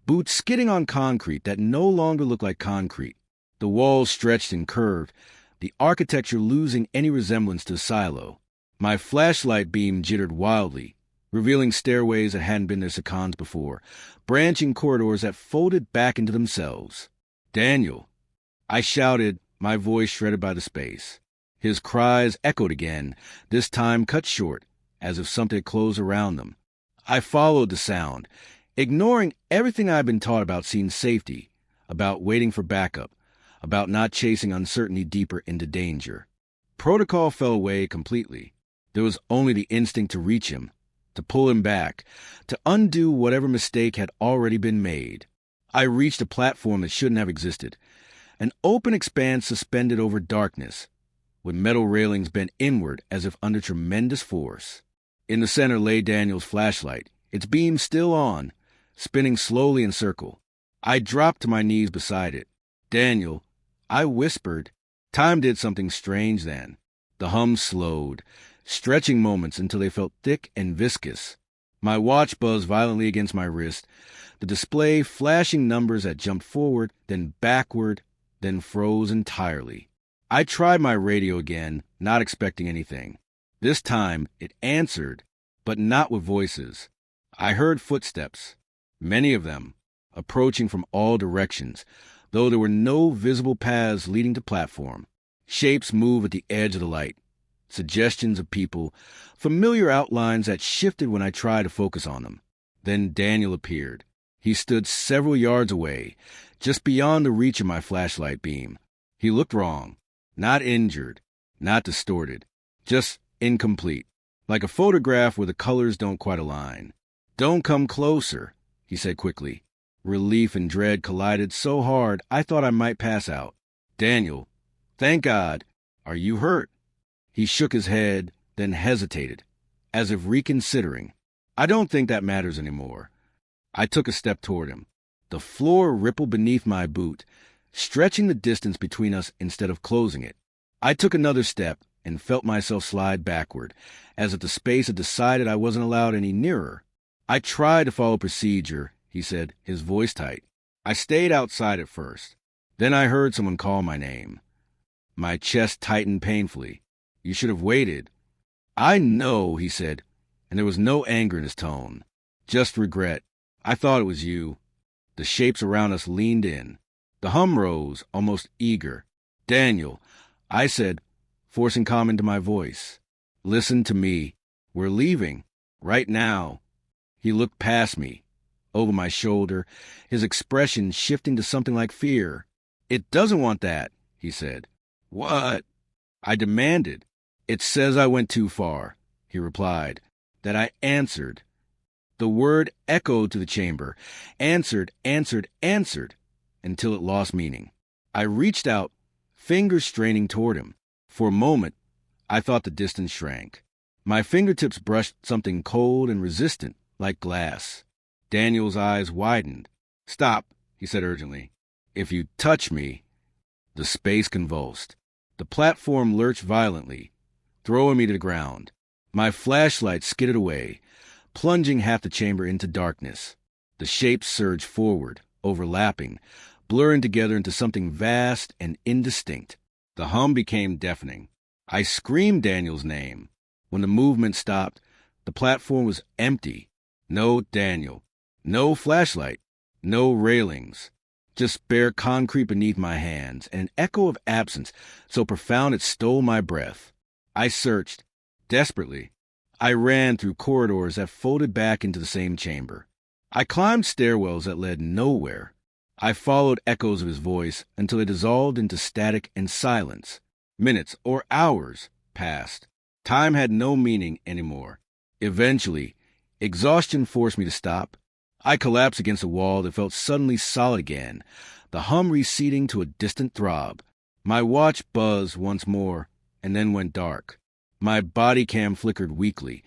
boots skidding on concrete that no longer looked like concrete. The walls stretched and curved, the architecture losing any resemblance to a silo. My flashlight beam jittered wildly, revealing stairways that hadn't been their secons before, branching corridors that folded back into themselves. Daniel! I shouted, my voice shredded by the space. His cries echoed again, this time cut short, as if something had closed around them. I followed the sound, ignoring everything I'd been taught about seeing safety, about waiting for backup, about not chasing uncertainty deeper into danger. Protocol fell away completely. There was only the instinct to reach him, to pull him back, to undo whatever mistake had already been made. I reached a platform that shouldn't have existed, an open expanse suspended over darkness, with metal railings bent inward as if under tremendous force. In the center lay Daniel's flashlight, its beam still on, spinning slowly in circle. I dropped to my knees beside it. Daniel, I whispered. Time did something strange then. The hum slowed, stretching moments until they felt thick and viscous. My watch buzzed violently against my wrist, the display flashing numbers that jumped forward, then backward, then froze entirely. I tried my radio again, not expecting anything. This time it answered, but not with voices. I heard footsteps, many of them, approaching from all directions, though there were no visible paths leading to platform. Shapes move at the edge of the light, suggestions of people, familiar outlines that shifted when I tried to focus on them. Then Daniel appeared. He stood several yards away, just beyond the reach of my flashlight beam. He looked wrong, not injured, not distorted, just incomplete, like a photograph where the colors don't quite align. "Don't come closer," he said quickly. Relief and dread collided so hard I thought I might pass out. "Daniel, thank God. Are you hurt?" He shook his head, then hesitated, as if reconsidering. "I don't think that matters anymore." I took a step toward him. The floor rippled beneath my boot, stretching the distance between us instead of closing it. I took another step and felt myself slide backward, as if the space had decided I wasn't allowed any nearer. "I tried to follow procedure," he said, his voice tight. "I stayed outside at first. Then I heard someone call my name." My chest tightened painfully. "You should have waited." "I know," he said, and there was no anger in his tone, just regret. "I thought it was you." The shapes around us leaned in. The hum rose, almost eager. "Daniel," I said, forcing calm into my voice. "Listen to me. We're leaving. Right now." He looked past me, over my shoulder, his expression shifting to something like fear. "It doesn't want that," he said. "What?" I demanded. "It says I went too far," he replied, "that I answered." The word echoed to the chamber, answered, until it lost meaning. I reached out, fingers straining toward him. For a moment, I thought the distance shrank. My fingertips brushed something cold and resistant, like glass. Daniel's eyes widened. "Stop," he said urgently. "If you touch me..." The space convulsed. The platform lurched violently, throwing me to the ground. My flashlight skidded away, plunging half the chamber into darkness. The shapes surged forward, overlapping, blurring together into something vast and indistinct. The hum became deafening. I screamed Daniel's name. When the movement stopped, the platform was empty. No Daniel. No flashlight. No railings. Just bare concrete beneath my hands, an echo of absence so profound it stole my breath. I searched, desperately. I ran through corridors that folded back into the same chamber. I climbed stairwells that led nowhere. I followed echoes of his voice until they dissolved into static and silence. Minutes or hours passed. Time had no meaning anymore. Eventually, exhaustion forced me to stop. I collapsed against a wall that felt suddenly solid again, the hum receding to a distant throb. My watch buzzed once more and then went dark. My body cam flickered weakly,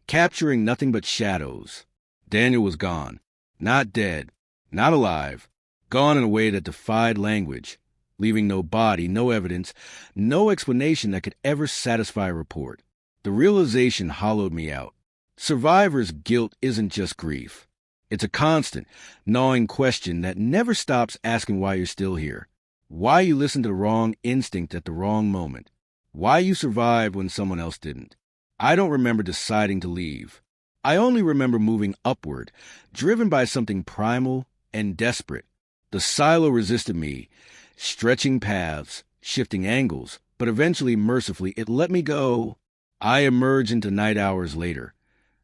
capturing nothing but shadows. Daniel was gone. Not dead. Not alive. Gone in a way that defied language, leaving no body, no evidence, no explanation that could ever satisfy a report. The realization hollowed me out. Survivor's guilt isn't just grief. It's a constant, gnawing question that never stops asking why you're still here, why you listened to the wrong instinct at the wrong moment, why you survived when someone else didn't. I don't remember deciding to leave. I only remember moving upward, driven by something primal and desperate. The silo resisted me, stretching paths, shifting angles, but eventually, mercifully, it let me go. I emerged into night hours later,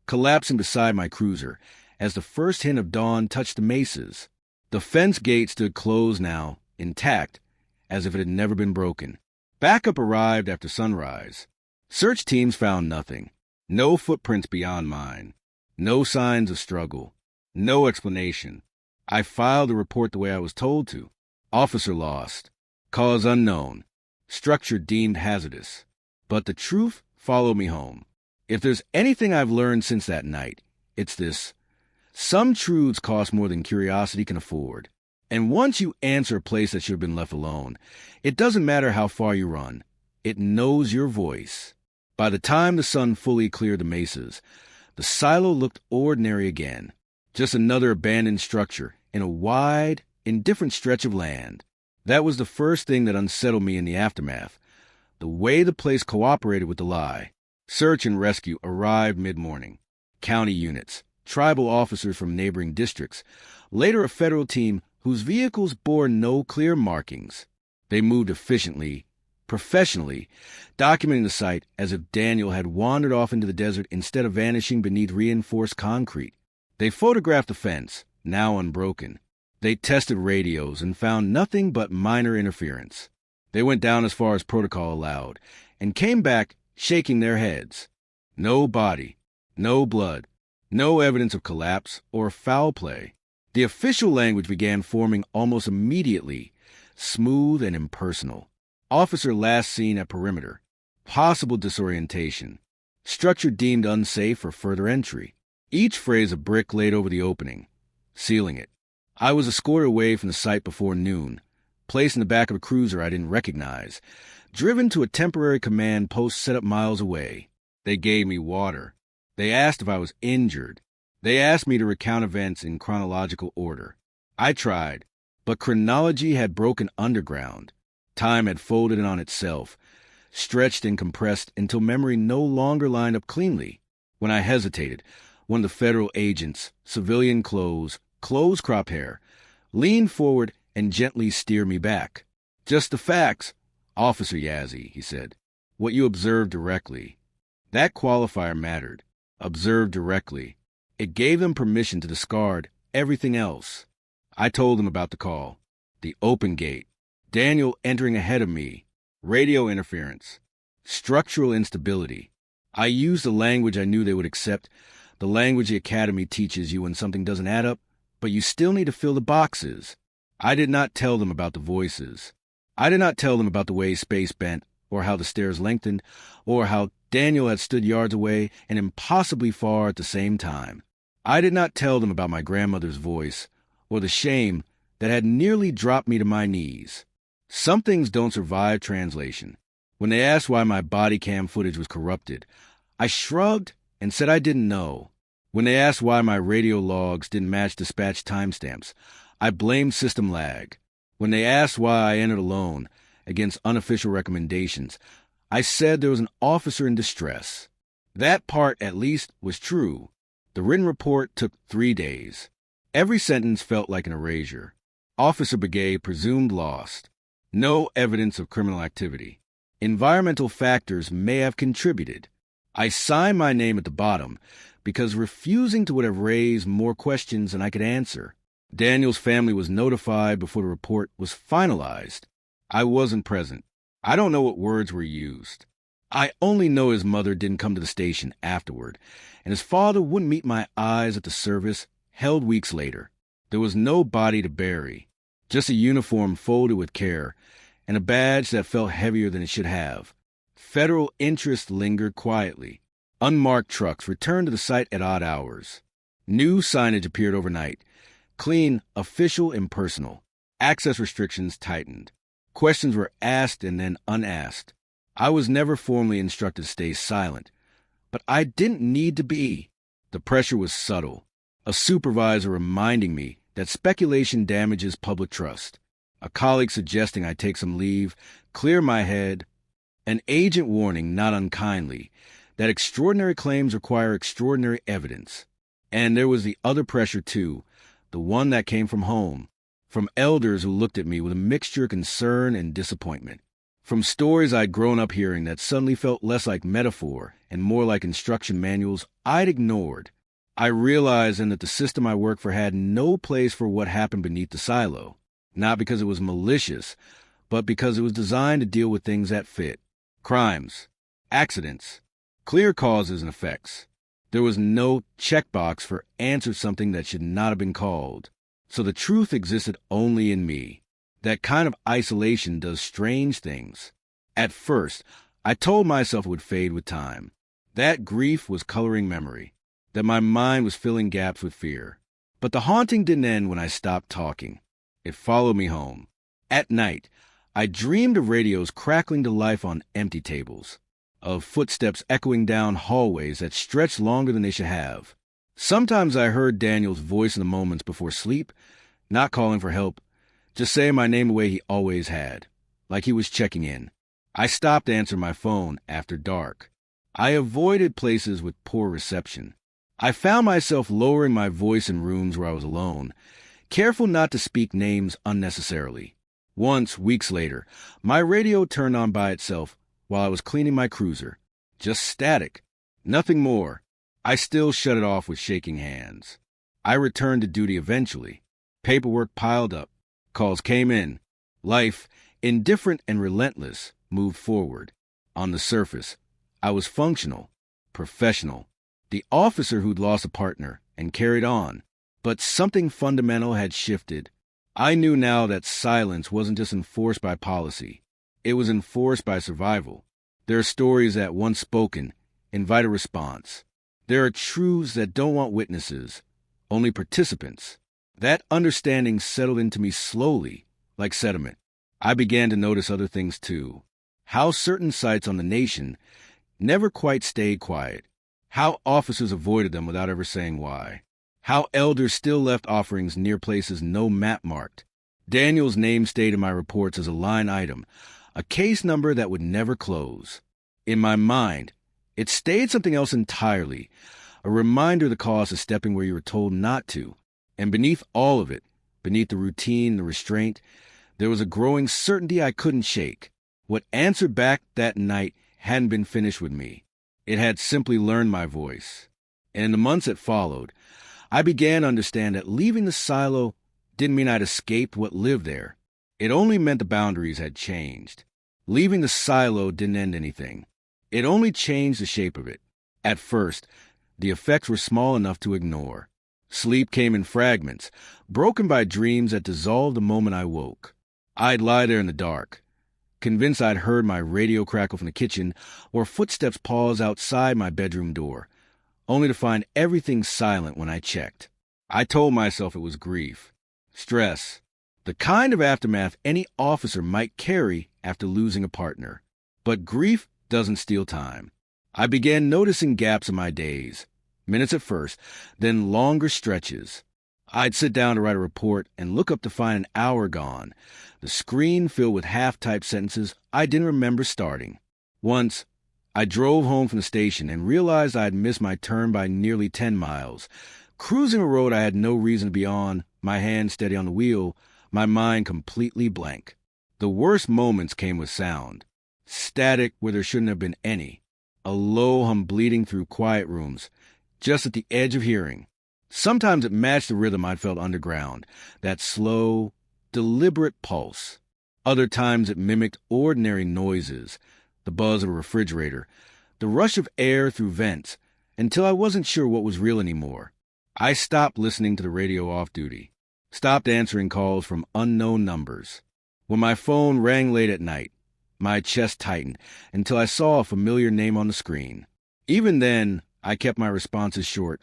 collapsing beside my cruiser, as the first hint of dawn touched the mesas. The fence gate stood closed now, intact, as if it had never been broken. Backup arrived after sunrise. Search teams found nothing. No footprints beyond mine. No signs of struggle. No explanation. I filed the report the way I was told to. Officer lost. Cause unknown. Structure deemed hazardous. But the truth followed me home. If there's anything I've learned since that night, it's this. Some truths cost more than curiosity can afford. And once you answer a place that should have been left alone, it doesn't matter how far you run. It knows your voice. By the time the sun fully cleared the mesas, the silo looked ordinary again. Just another abandoned structure in a wide, indifferent stretch of land. That was the first thing that unsettled me in the aftermath. The way the place cooperated with the lie. Search and rescue arrived mid-morning. County units, tribal officers from neighboring districts, later a federal team whose vehicles bore no clear markings. They moved efficiently, professionally, documenting the site as if Daniel had wandered off into the desert instead of vanishing beneath reinforced concrete. They photographed the fence, now unbroken. They tested radios and found nothing but minor interference. They went down as far as protocol allowed and came back shaking their heads. No body, no blood, no evidence of collapse or foul play. The official language began forming almost immediately, smooth and impersonal. Officer last seen at perimeter. Possible disorientation. Structure deemed unsafe for further entry. Each phrase a brick laid over the opening, sealing it. I was escorted away from the site before noon, placed in the back of a cruiser I didn't recognize, driven to a temporary command post set up miles away. They gave me water. They asked if I was injured. They asked me to recount events in chronological order. I tried, but chronology had broken underground. Time had folded in on itself, stretched and compressed until memory no longer lined up cleanly. When I hesitated, one of the federal agents, civilian clothes, close-crop hair, leaned forward and gently steered me back. "Just the facts, Officer Yazzie," he said. "What you observed directly." That qualifier mattered. Observed directly. It gave them permission to discard everything else. I told them about the call. The open gate. Daniel entering ahead of me. Radio interference. Structural instability. I used the language I knew they would accept, the language the academy teaches you when something doesn't add up, but you still need to fill the boxes. I did not tell them about the voices. I did not tell them about the way space bent, or how the stairs lengthened, or how Daniel had stood yards away and impossibly far at the same time. I did not tell them about my grandmother's voice, or the shame that had nearly dropped me to my knees. Some things don't survive translation. When they asked why my body cam footage was corrupted, I shrugged and said I didn't know. When they asked why my radio logs didn't match dispatch timestamps, I blamed system lag. When they asked why I entered alone, against unofficial recommendations, I said there was an officer in distress. That part, at least, was true. The written report took 3 days. Every sentence felt like an erasure. Officer Begay presumed lost. No evidence of criminal activity. Environmental factors may have contributed. I signed my name at the bottom because refusing to would have raised more questions than I could answer. Daniel's family was notified before the report was finalized. I wasn't present. I don't know what words were used. I only know his mother didn't come to the station afterward, and his father wouldn't meet my eyes at the service held weeks later. There was no body to bury, just a uniform folded with care, and a badge that felt heavier than it should have. Federal interest lingered quietly. Unmarked trucks returned to the site at odd hours. New signage appeared overnight. Clean, official, impersonal. Access restrictions tightened. Questions were asked and then unasked. I was never formally instructed to stay silent, but I didn't need to be. The pressure was subtle. A supervisor reminding me that speculation damages public trust. A colleague suggesting I take some leave, clear my head. An agent warning, not unkindly, that extraordinary claims require extraordinary evidence. And there was the other pressure, too, the one that came from home, from elders who looked at me with a mixture of concern and disappointment, from stories I'd grown up hearing that suddenly felt less like metaphor and more like instruction manuals I'd ignored. I realized then that the system I worked for had no place for what happened beneath the silo, not because it was malicious, but because it was designed to deal with things that fit. Crimes, accidents, clear causes and effects. There was no checkbox for answer something that should not have been called. So the truth existed only in me. That kind of isolation does strange things. At first, I told myself it would fade with time. That grief was coloring memory. That my mind was filling gaps with fear. But the haunting didn't end when I stopped talking. It followed me home. At night, I dreamed of radios crackling to life on empty tables, of footsteps echoing down hallways that stretched longer than they should have. Sometimes I heard Daniel's voice in the moments before sleep, not calling for help, just saying my name the way he always had, like he was checking in. I stopped answering my phone after dark. I avoided places with poor reception. I found myself lowering my voice in rooms where I was alone, careful not to speak names unnecessarily. Once, weeks later, my radio turned on by itself while I was cleaning my cruiser. Just static. Nothing more. I still shut it off with shaking hands. I returned to duty eventually. Paperwork piled up. Calls came in. Life, indifferent and relentless, moved forward. On the surface, I was functional, professional, the officer who'd lost a partner and carried on. But something fundamental had shifted. I knew now that silence wasn't just enforced by policy. It was enforced by survival. There are stories that, once spoken, invite a response. There are truths that don't want witnesses, only participants. That understanding settled into me slowly, like sediment. I began to notice other things too. How certain sites on the nation never quite stayed quiet. How officers avoided them without ever saying why. How elders still left offerings near places no map marked. Daniel's name stayed in my reports as a line item, a case number that would never close. In my mind, it stayed something else entirely, a reminder of the cost of stepping where you were told not to. And beneath all of it, beneath the routine, the restraint, there was a growing certainty I couldn't shake. What answered back that night hadn't been finished with me. It had simply learned my voice. And in the months that followed, I began to understand that leaving the silo didn't mean I'd escaped what lived there. It only meant the boundaries had changed. Leaving the silo didn't end anything. It only changed the shape of it. At first, the effects were small enough to ignore. Sleep came in fragments, broken by dreams that dissolved the moment I woke. I'd lie there in the dark, convinced I'd heard my radio crackle from the kitchen or footsteps pause outside my bedroom door, only to find everything silent when I checked. I told myself it was grief, stress, the kind of aftermath any officer might carry after losing a partner. But grief doesn't steal time. I began noticing gaps in my days, minutes at first, then longer stretches. I'd sit down to write a report and look up to find an hour gone, the screen filled with half-typed sentences I didn't remember starting. Once, I drove home from the station and realized I had missed my turn by nearly 10 miles. Cruising a road I had no reason to be on, my hand steady on the wheel, my mind completely blank. The worst moments came with sound. Static where there shouldn't have been any. A low hum bleeding through quiet rooms, just at the edge of hearing. Sometimes it matched the rhythm I'd felt underground, that slow, deliberate pulse. Other times it mimicked ordinary noises, the buzz of a refrigerator, the rush of air through vents, until I wasn't sure what was real anymore. I stopped listening to the radio off-duty, stopped answering calls from unknown numbers. When my phone rang late at night, my chest tightened until I saw a familiar name on the screen. Even then, I kept my responses short,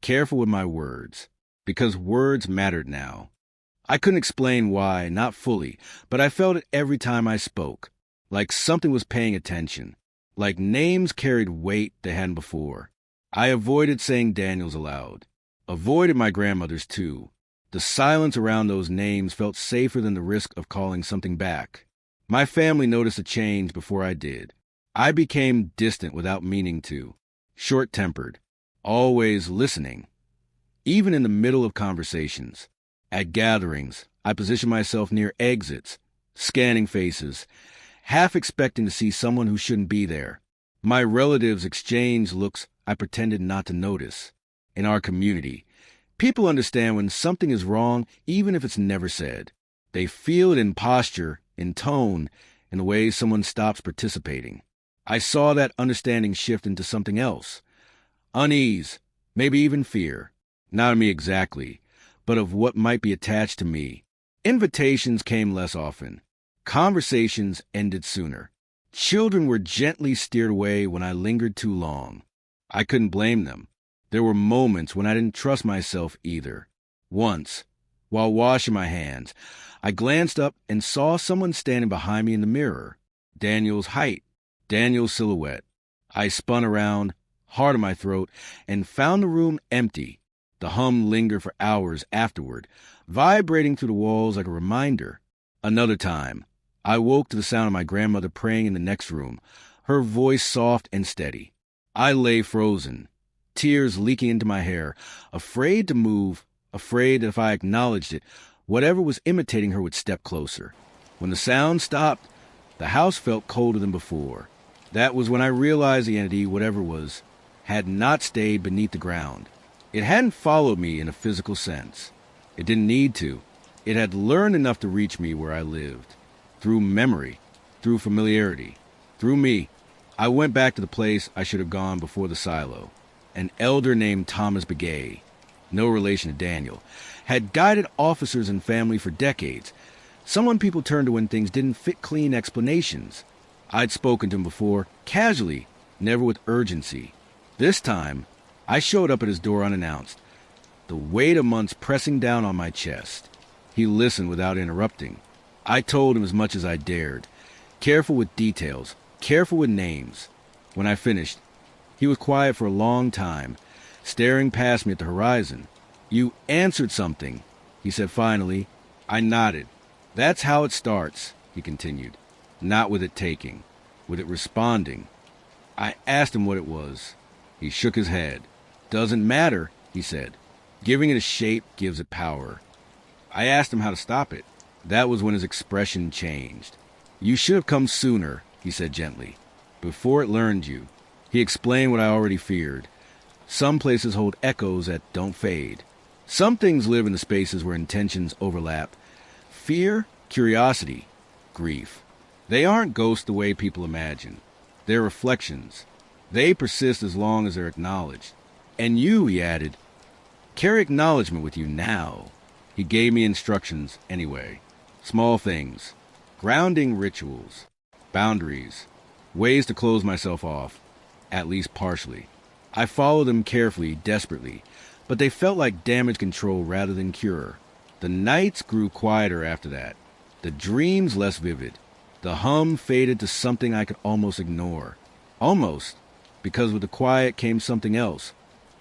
careful with my words, because words mattered now. I couldn't explain why, not fully, but I felt it every time I spoke, like something was paying attention, like names carried weight they hadn't before. I avoided saying Daniels aloud, avoided my grandmother's too. The silence around those names felt safer than the risk of calling something back. My family noticed a change before I did. I became distant without meaning to, short-tempered, always listening, even in the middle of conversations. At gatherings, I positioned myself near exits, scanning faces, half expecting to see someone who shouldn't be there. My relatives exchanged looks I pretended not to notice. In our community, people understand when something is wrong even if it's never said. They feel it in posture, in tone, in the way someone stops participating. I saw that understanding shift into something else. Unease, maybe even fear. Not of me exactly, but of what might be attached to me. Invitations came less often. Conversations ended sooner. Children were gently steered away when I lingered too long. I couldn't blame them. There were moments when I didn't trust myself either. Once, while washing my hands, I glanced up and saw someone standing behind me in the mirror. Daniel's height, Daniel's silhouette. I spun around, hard in my throat, and found the room empty. The hum lingered for hours afterward, vibrating through the walls like a reminder. Another time, I woke to the sound of my grandmother praying in the next room, her voice soft and steady. I lay frozen, tears leaking into my hair, afraid to move, afraid that if I acknowledged it, whatever was imitating her would step closer. When the sound stopped, the house felt colder than before. That was when I realized the entity, whatever it was, had not stayed beneath the ground. It hadn't followed me in a physical sense. It didn't need to. It had learned enough to reach me where I lived. Through memory, through familiarity, through me. I went back to the place I should have gone before the silo. An elder named Thomas Begay, no relation to Daniel, had guided officers and family for decades. Someone people turned to when things didn't fit clean explanations. I'd spoken to him before, casually, never with urgency. This time, I showed up at his door unannounced, the weight of months pressing down on my chest. He listened without interrupting. I told him as much as I dared, careful with details, careful with names. When I finished, he was quiet for a long time, staring past me at the horizon. "You answered something," he said finally. I nodded. "That's how it starts," he continued. "Not with it taking, with it responding." I asked him what it was. He shook his head. "Doesn't matter," he said. "Giving it a shape gives it power." I asked him how to stop it. That was when his expression changed. "You should have come sooner," he said gently, "before it learned you." He explained what I already feared. Some places hold echoes that don't fade. Some things live in the spaces where intentions overlap. Fear, curiosity, grief. They aren't ghosts the way people imagine. They're reflections. They persist as long as they're acknowledged. And you, he added, carry acknowledgement with you now. He gave me instructions anyway. Small things, grounding rituals, boundaries, ways to close myself off, at least partially. I followed them carefully, desperately, but they felt like damage control rather than cure. The nights grew quieter after that, the dreams less vivid. The hum faded to something I could almost ignore. Almost, because with the quiet came something else.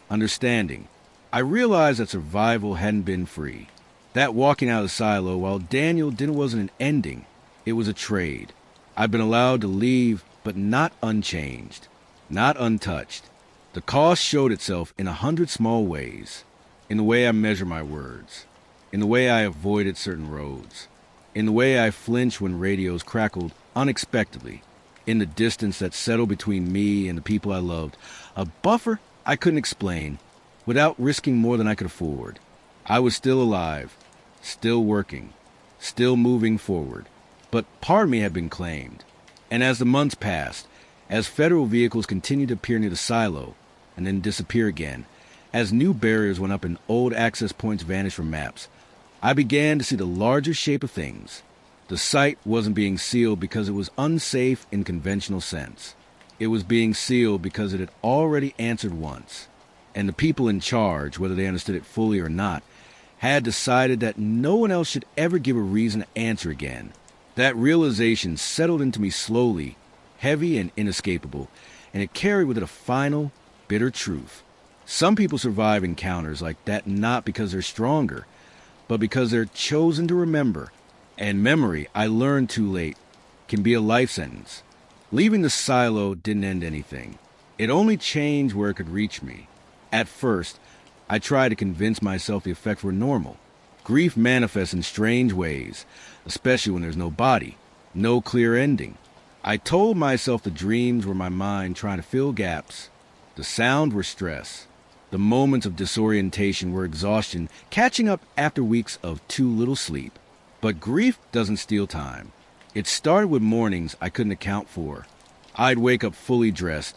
Understanding. I realized that survival hadn't been free. That walking out of the silo while Daniel wasn't an ending. It was a trade. I'd been allowed to leave, but not unchanged. Not untouched. The cost showed itself in 100 small ways. In the way I measure my words. In the way I avoided certain roads. In the way I flinched when radios crackled unexpectedly. In the distance that settled between me and the people I loved. A buffer I couldn't explain, without risking more than I could afford. I was still alive, still working, still moving forward. But part of me had been claimed. And as the months passed, as federal vehicles continued to appear near the silo, and then disappear again, as new barriers went up and old access points vanished from maps, I began to see the larger shape of things. The site wasn't being sealed because it was unsafe in conventional sense. It was being sealed because it had already answered once. And the people in charge, whether they understood it fully or not, had decided that no one else should ever give a reason to answer again. That realization settled into me slowly, heavy and inescapable, and it carried with it a final, bitter truth. Some people survive encounters like that not because they're stronger, but because they're chosen to remember. And memory, I learned too late, can be a life sentence. Leaving the silo didn't end anything. It only changed where it could reach me. At first, I tried to convince myself the effects were normal. Grief manifests in strange ways, especially when there's no body, no clear ending. I told myself the dreams were my mind trying to fill gaps. The sound were stress. The moments of disorientation were exhaustion, catching up after weeks of too little sleep. But grief doesn't steal time. It started with mornings I couldn't account for. I'd wake up fully dressed,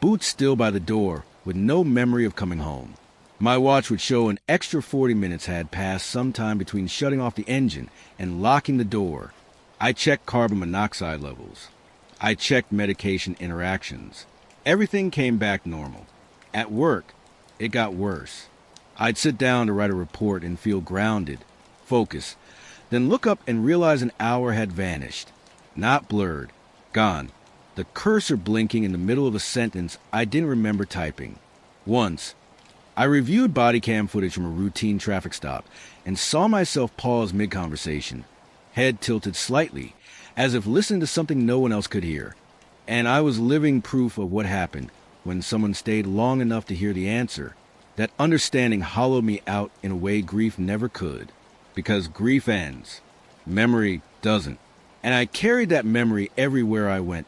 boots still by the door, with no memory of coming home. My watch would show an extra 40 minutes had passed sometime between shutting off the engine and locking the door. I checked carbon monoxide levels. I checked medication interactions. Everything came back normal. At work, it got worse. I'd sit down to write a report and feel grounded, focused, then look up and realize an hour had vanished. Not blurred, gone. The cursor blinking in the middle of a sentence I didn't remember typing. Once, I reviewed body cam footage from a routine traffic stop and saw myself pause mid-conversation, head tilted slightly, as if listening to something no one else could hear. And I was living proof of what happened, when someone stayed long enough to hear the answer. That understanding hollowed me out in a way grief never could. Because grief ends. Memory doesn't. And I carried that memory everywhere I went,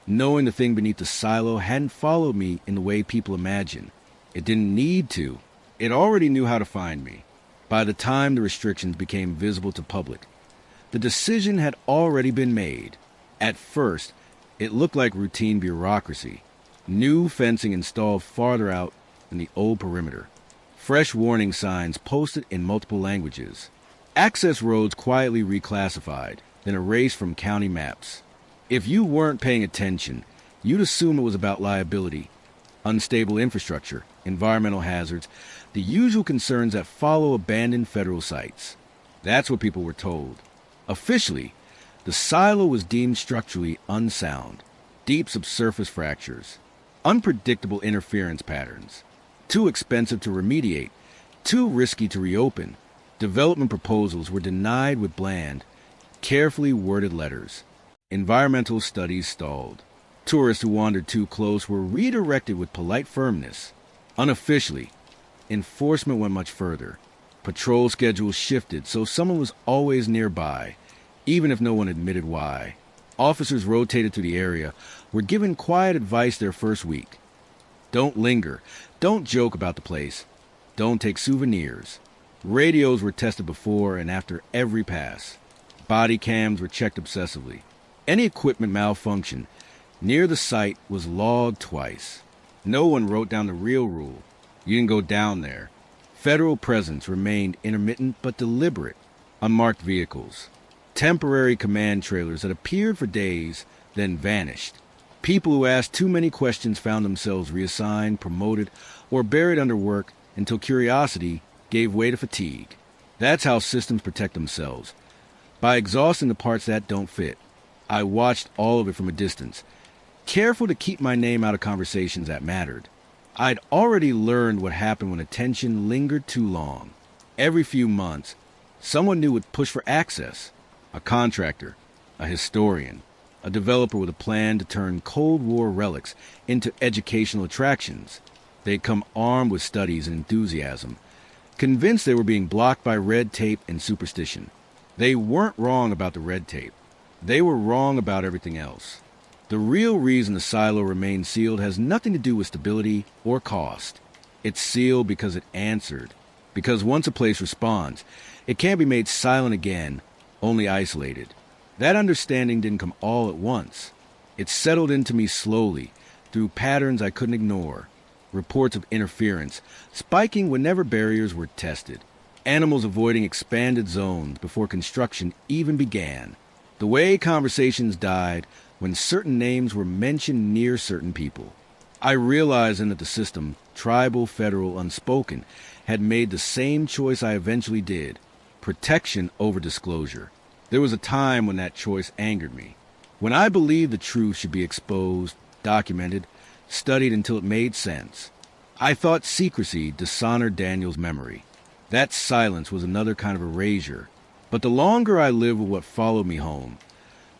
knowing the thing beneath the silo hadn't followed me in the way people imagine. It didn't need to. It already knew how to find me. By the time the restrictions became visible to public, the decision had already been made. At first, it looked like routine bureaucracy. New fencing installed farther out than the old perimeter. Fresh warning signs posted in multiple languages. Access roads quietly reclassified, then erased from county maps. If you weren't paying attention, you'd assume it was about liability, unstable infrastructure, environmental hazards, the usual concerns that follow abandoned federal sites. That's what people were told. Officially, the silo was deemed structurally unsound. Deep subsurface fractures, unpredictable interference patterns, too expensive to remediate, too risky to reopen. Development proposals were denied with bland, carefully worded letters. Environmental studies stalled. Tourists who wandered too close were redirected with polite firmness. Unofficially, enforcement went much further. Patrol schedules shifted so someone was always nearby, even if no one admitted why. Officers rotated through the area, were given quiet advice their first week. Don't linger. Don't joke about the place. Don't take souvenirs. Radios were tested before and after every pass. Body cams were checked obsessively. Any equipment malfunction near the site was logged twice. No one wrote down the real rule. You didn't go down there. Federal presence remained intermittent but deliberate. Unmarked vehicles. Temporary command trailers that appeared for days, then vanished. People who asked too many questions found themselves reassigned, promoted, or buried under work until curiosity gave way to fatigue. That's how systems protect themselves, by exhausting the parts that don't fit. I watched all of it from a distance, careful to keep my name out of conversations that mattered. I'd already learned what happened when attention lingered too long. Every few months, someone new would push for access. A contractor, a historian, a developer with a plan to turn Cold War relics into educational attractions. They'd come armed with studies and enthusiasm, convinced they were being blocked by red tape and superstition. They weren't wrong about the red tape. They were wrong about everything else. The real reason the silo remained sealed has nothing to do with stability or cost. It's sealed because it answered. Because once a place responds, it can't be made silent again, only isolated. That understanding didn't come all at once. It settled into me slowly, through patterns I couldn't ignore. Reports of interference, spiking whenever barriers were tested. Animals avoiding expanded zones before construction even began. The way conversations died when certain names were mentioned near certain people. I realized then that the system, tribal, federal, unspoken, had made the same choice I eventually did. Protection over disclosure. There was a time when that choice angered me. When I believed the truth should be exposed, documented, studied until it made sense. I thought secrecy dishonored Daniel's memory. That silence was another kind of erasure. But the longer I lived with what followed me home,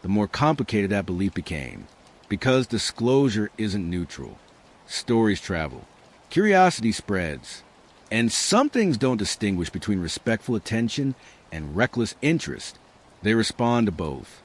the more complicated that belief became. Because disclosure isn't neutral. Stories travel. Curiosity spreads. And some things don't distinguish between respectful attention and reckless interest. They respond to both.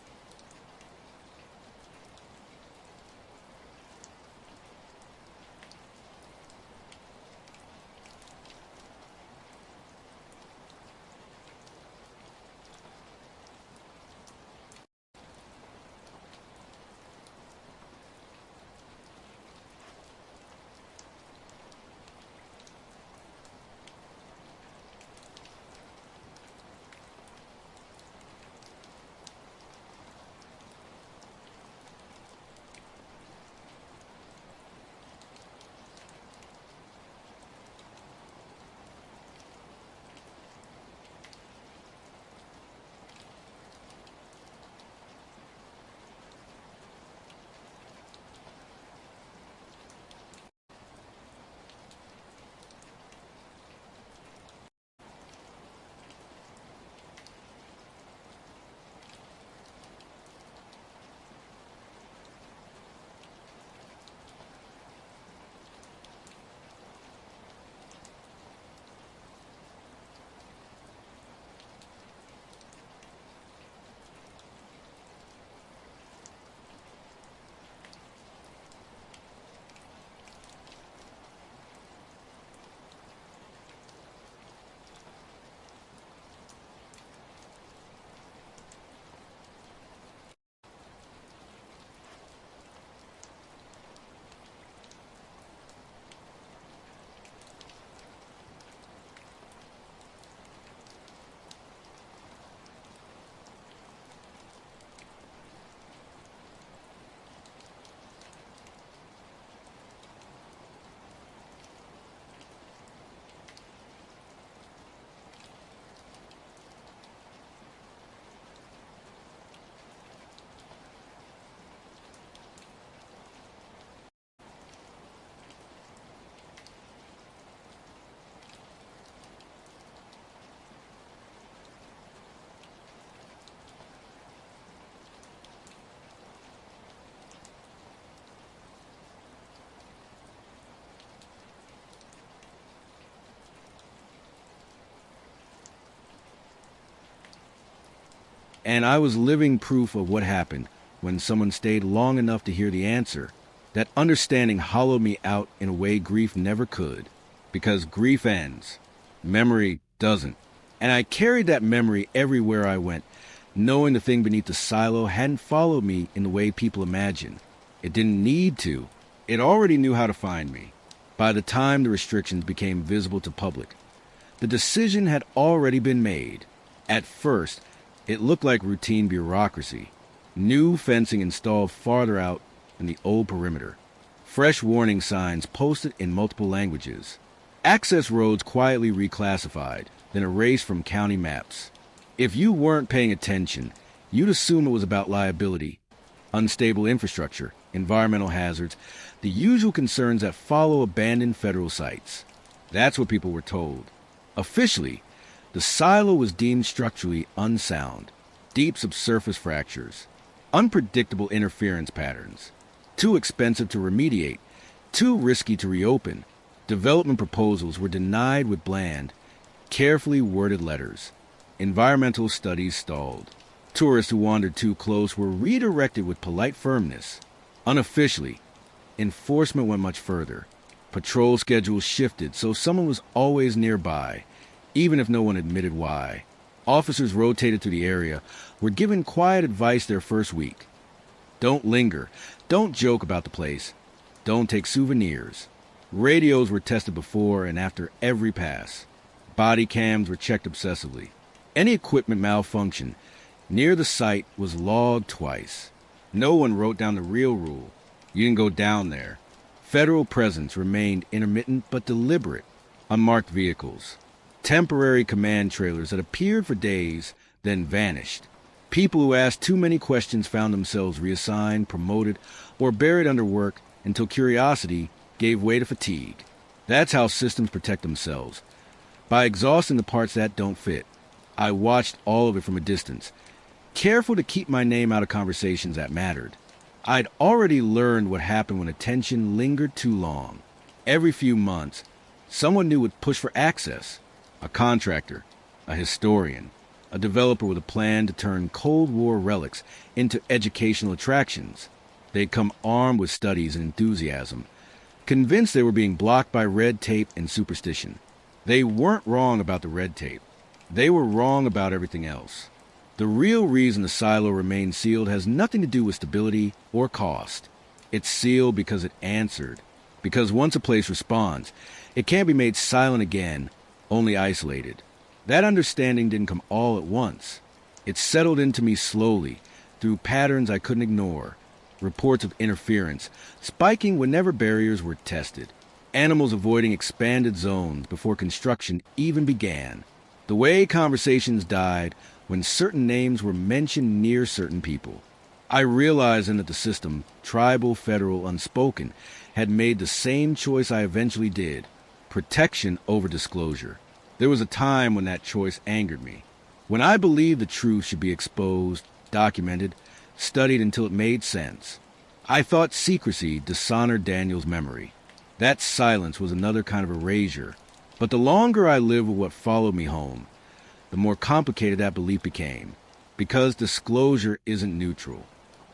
And I was living proof of what happened when someone stayed long enough to hear the answer. That understanding hollowed me out in a way grief never could. Because grief ends. Memory doesn't. And I carried that memory everywhere I went, knowing the thing beneath the silo hadn't followed me in the way people imagine. It didn't need to. It already knew how to find me. By the time the restrictions became visible to public, the decision had already been made. At first, it looked like routine bureaucracy. New fencing installed farther out than the old perimeter. Fresh warning signs posted in multiple languages. Access roads quietly reclassified, then erased from county maps. If you weren't paying attention, you'd assume it was about liability, unstable infrastructure, environmental hazards, the usual concerns that follow abandoned federal sites. That's what people were told. Officially, the silo was deemed structurally unsound, deep subsurface fractures, unpredictable interference patterns, too expensive to remediate, too risky to reopen. Development proposals were denied with bland, carefully worded letters. Environmental studies stalled. Tourists who wandered too close were redirected with polite firmness. Unofficially, enforcement went much further. Patrol schedules shifted so someone was always nearby, even if no one admitted why. Officers rotated through the area, were given quiet advice their first week. Don't linger. Don't joke about the place. Don't take souvenirs. Radios were tested before and after every pass. Body cams were checked obsessively. Any equipment malfunction near the site was logged twice. No one wrote down the real rule. You didn't go down there. Federal presence remained intermittent but deliberate. Unmarked vehicles. Temporary command trailers that appeared for days, then vanished. People who asked too many questions found themselves reassigned, promoted, or buried under work until curiosity gave way to fatigue. That's how systems protect themselves, by exhausting the parts that don't fit. I watched all of it from a distance, careful to keep my name out of conversations that mattered. I'd already learned what happened when attention lingered too long. Every few months, someone new would push for access. A contractor, a historian, a developer with a plan to turn Cold War relics into educational attractions. They'd come armed with studies and enthusiasm, convinced they were being blocked by red tape and superstition. They weren't wrong about the red tape. They were wrong about everything else. The real reason the silo remains sealed has nothing to do with stability or cost. It's sealed because it answered. Because once a place responds, it can't be made silent again, only isolated. That understanding didn't come all at once. It settled into me slowly, through patterns I couldn't ignore. Reports of interference, spiking whenever barriers were tested. Animals avoiding expanded zones before construction even began. The way conversations died when certain names were mentioned near certain people. I realized then that the system, tribal, federal, unspoken, had made the same choice I eventually did. Protection over disclosure. There was a time when that choice angered me. When I believed the truth should be exposed, documented, studied until it made sense. I thought secrecy dishonored Daniel's memory. That silence was another kind of erasure. But the longer I lived with what followed me home, the more complicated that belief became. Because disclosure isn't neutral.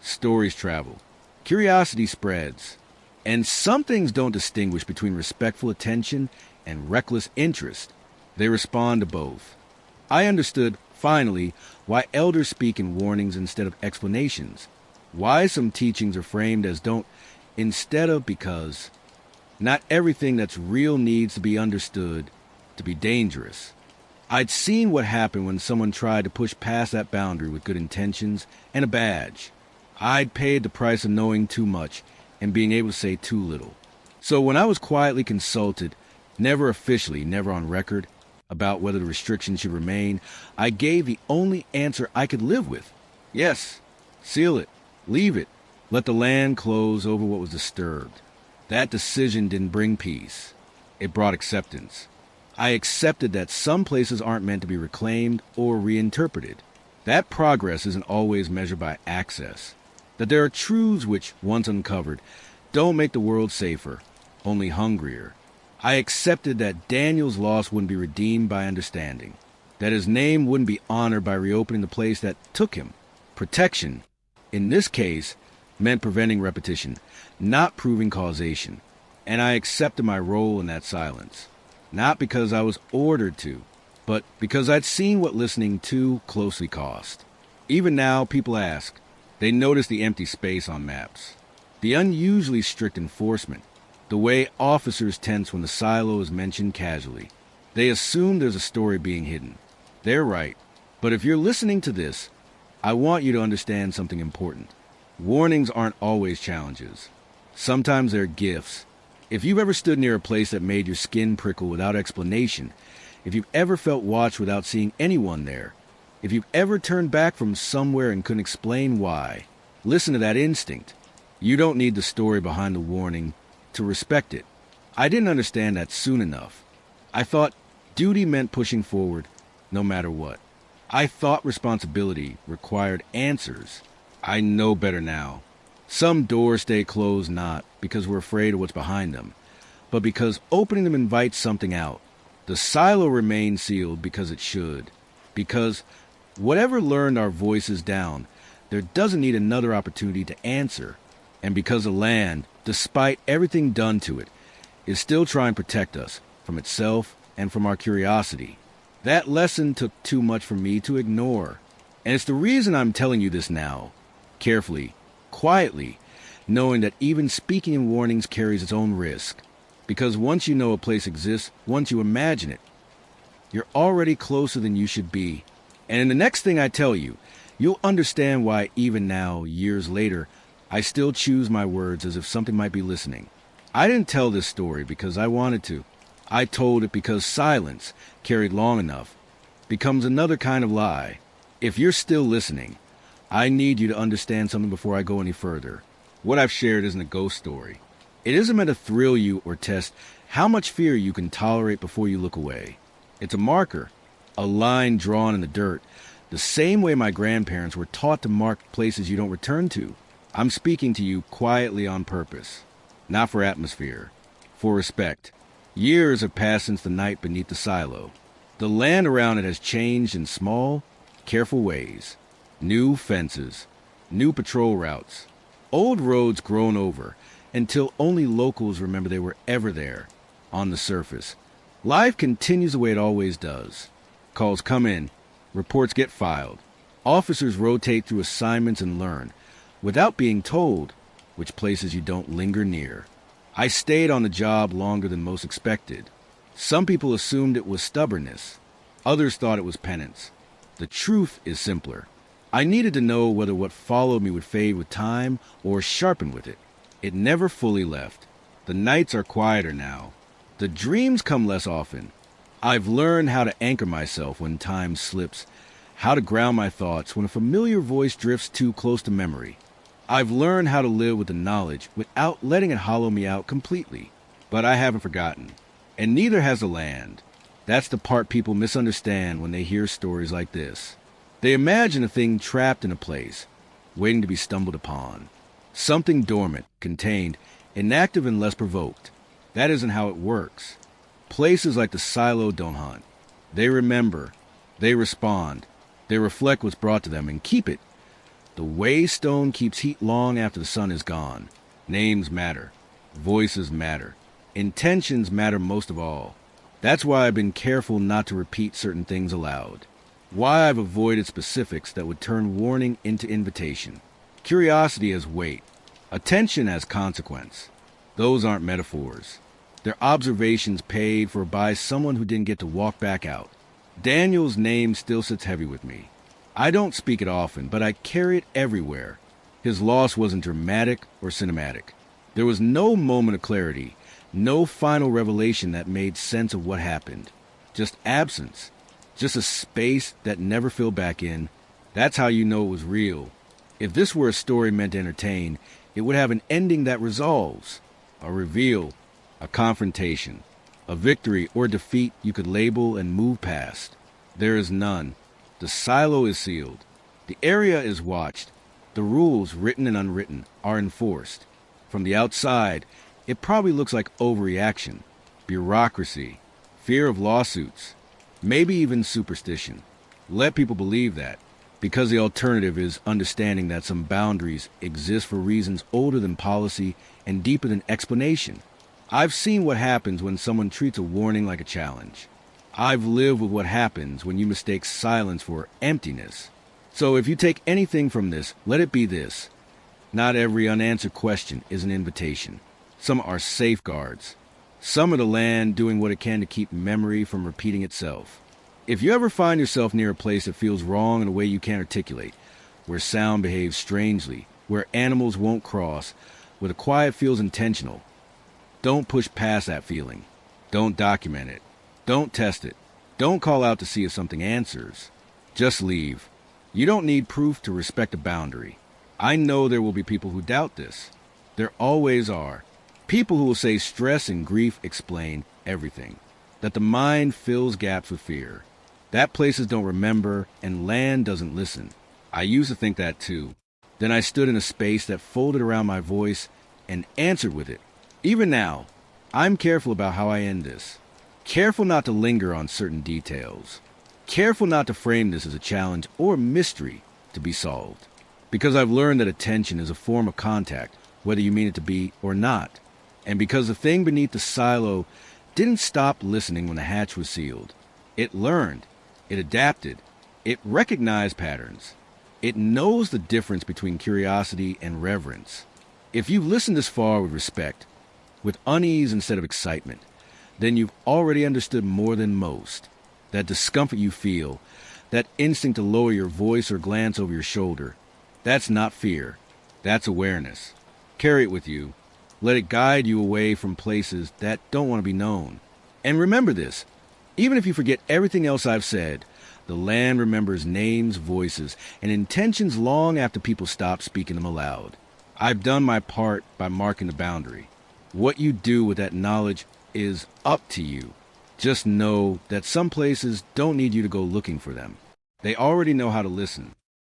Stories travel. Curiosity spreads. And some things don't distinguish between respectful attention and reckless interest. They respond to both. I understood, finally, why elders speak in warnings instead of explanations. Why some teachings are framed as don't instead of because. Not everything that's real needs to be understood to be dangerous. I'd seen what happened when someone tried to push past that boundary with good intentions and a badge. I'd paid the price of knowing too much and being able to say too little. So when I was quietly consulted, never officially, never on record, about whether the restrictions should remain, I gave the only answer I could live with. Yes, seal it, leave it, let the land close over what was disturbed. That decision didn't bring peace. It brought acceptance. I accepted that some places aren't meant to be reclaimed or reinterpreted. That progress isn't always measured by access. That there are truths which, once uncovered, don't make the world safer, only hungrier. I accepted that Daniel's loss wouldn't be redeemed by understanding. that his name wouldn't be honored by reopening the place that took him. Protection, in this case, meant preventing repetition, not proving causation. And I accepted my role in that silence. Not because I was ordered to, but because I'd seen what listening too closely cost. Even now, people ask. They notice the empty space on maps, the unusually strict enforcement, the way officers tense when the silo is mentioned casually. They assume there's a story being hidden. They're right. But if you're listening to this, I want you to understand something important. Warnings aren't always challenges. Sometimes they're gifts. If you've ever stood near a place that made your skin prickle without explanation, if you've ever felt watched without seeing anyone there, if you've ever turned back from somewhere and couldn't explain why, listen to that instinct. You don't need the story behind the warning to respect it. I didn't understand that soon enough. I thought duty meant pushing forward no matter what. I thought responsibility required answers. I know better now. Some doors stay closed not because we're afraid of what's behind them, but because opening them invites something out. The silo remains sealed because it should. Because whatever learned our voices down, there doesn't need another opportunity to answer. And because the land, despite everything done to it, is still trying to protect us from itself and from our curiosity. That lesson took too much for me to ignore. And it's the reason I'm telling you this now, carefully, quietly, knowing that even speaking in warnings carries its own risk. Because once you know a place exists, once you imagine it, you're already closer than you should be. And in the next thing I tell you, you'll understand why even now, years later, I still choose my words as if something might be listening. I didn't tell this story because I wanted to. I told it because silence, carried long enough, becomes another kind of lie. If you're still listening, I need you to understand something before I go any further. What I've shared isn't a ghost story. It isn't meant to thrill you or test how much fear you can tolerate before you look away. It's a marker, a line drawn in the dirt, the same way my grandparents were taught to mark places you don't return to. I'm speaking to you quietly on purpose, not for atmosphere, for respect. Years have passed since the night beneath the silo. The land around it has changed in small, careful ways. New fences, new patrol routes, old roads grown over until only locals remember they were ever there. On the surface, life continues the way it always does. Calls come in, reports get filed. Officers rotate through assignments and learn, without being told, which places you don't linger near. I stayed on the job longer than most expected. Some people assumed it was stubbornness. Others thought it was penance. The truth is simpler. I needed to know whether what followed me would fade with time or sharpen with it. It never fully left. The nights are quieter now. The dreams come less often. I've learned how to anchor myself when time slips, how to ground my thoughts when a familiar voice drifts too close to memory. I've learned how to live with the knowledge without letting it hollow me out completely. But I haven't forgotten. And neither has the land. That's the part people misunderstand when they hear stories like this. They imagine a thing trapped in a place, waiting to be stumbled upon. Something dormant, contained, inactive and less provoked. That isn't how it works. Places like the silo don't hunt. They remember. They respond. They reflect what's brought to them and keep it. The way stone keeps heat long after the sun is gone. Names matter. Voices matter. Intentions matter most of all. That's why I've been careful not to repeat certain things aloud. Why I've avoided specifics that would turn warning into invitation. Curiosity has weight. Attention has consequence. Those aren't metaphors. They're observations paid for by someone who didn't get to walk back out. Daniel's name still sits heavy with me. I don't speak it often, but I carry it everywhere. His loss wasn't dramatic or cinematic. There was no moment of clarity, no final revelation that made sense of what happened. Just absence. Just a space that never filled back in. That's how you know it was real. If this were a story meant to entertain, it would have an ending that resolves. A reveal, a confrontation, a victory or defeat you could label and move past. There is none. The silo is sealed. The area is watched. The rules, written and unwritten, are enforced. From the outside, it probably looks like overreaction, bureaucracy, fear of lawsuits. maybe even superstition. Let people believe that, because the alternative is understanding that some boundaries exist for reasons older than policy and deeper than explanation. I've seen what happens when someone treats a warning like a challenge. I've lived with what happens when you mistake silence for emptiness. So if you take anything from this, let it be this. Not every unanswered question is an invitation. Some are safeguards. Some are the land doing what it can to keep memory from repeating itself. If you ever find yourself near a place that feels wrong in a way you can't articulate, where sound behaves strangely, where animals won't cross, where the quiet feels intentional, don't push past that feeling. Don't document it. Don't test it. Don't call out to see if something answers. Just leave. You don't need proof to respect a boundary. I know there will be people who doubt this. There always are. People who will say stress and grief explain everything. That the mind fills gaps with fear. That places don't remember and land doesn't listen. I used to think that too. Then I stood in a space that folded around my voice and answered with it. Even now, I'm careful about how I end this. Careful not to linger on certain details. Careful not to frame this as a challenge or mystery to be solved. Because I've learned that attention is a form of contact, whether you mean it to be or not. And because the thing beneath the silo didn't stop listening when the hatch was sealed. It learned. It adapted. It recognized patterns. It knows the difference between curiosity and reverence. If you've listened this far with respect, with unease instead of excitement, then you've already understood more than most. That discomfort you feel, that instinct to lower your voice or glance over your shoulder, that's not fear. That's awareness. Carry it with you. Let it guide you away from places that don't want to be known. And remember this, even if you forget everything else I've said, the land remembers names, voices, and intentions long after people stop speaking them aloud. I've done my part by marking the boundary. What you do with that knowledge is up to you. Just know that some places don't need you to go looking for them. They already know how to listen.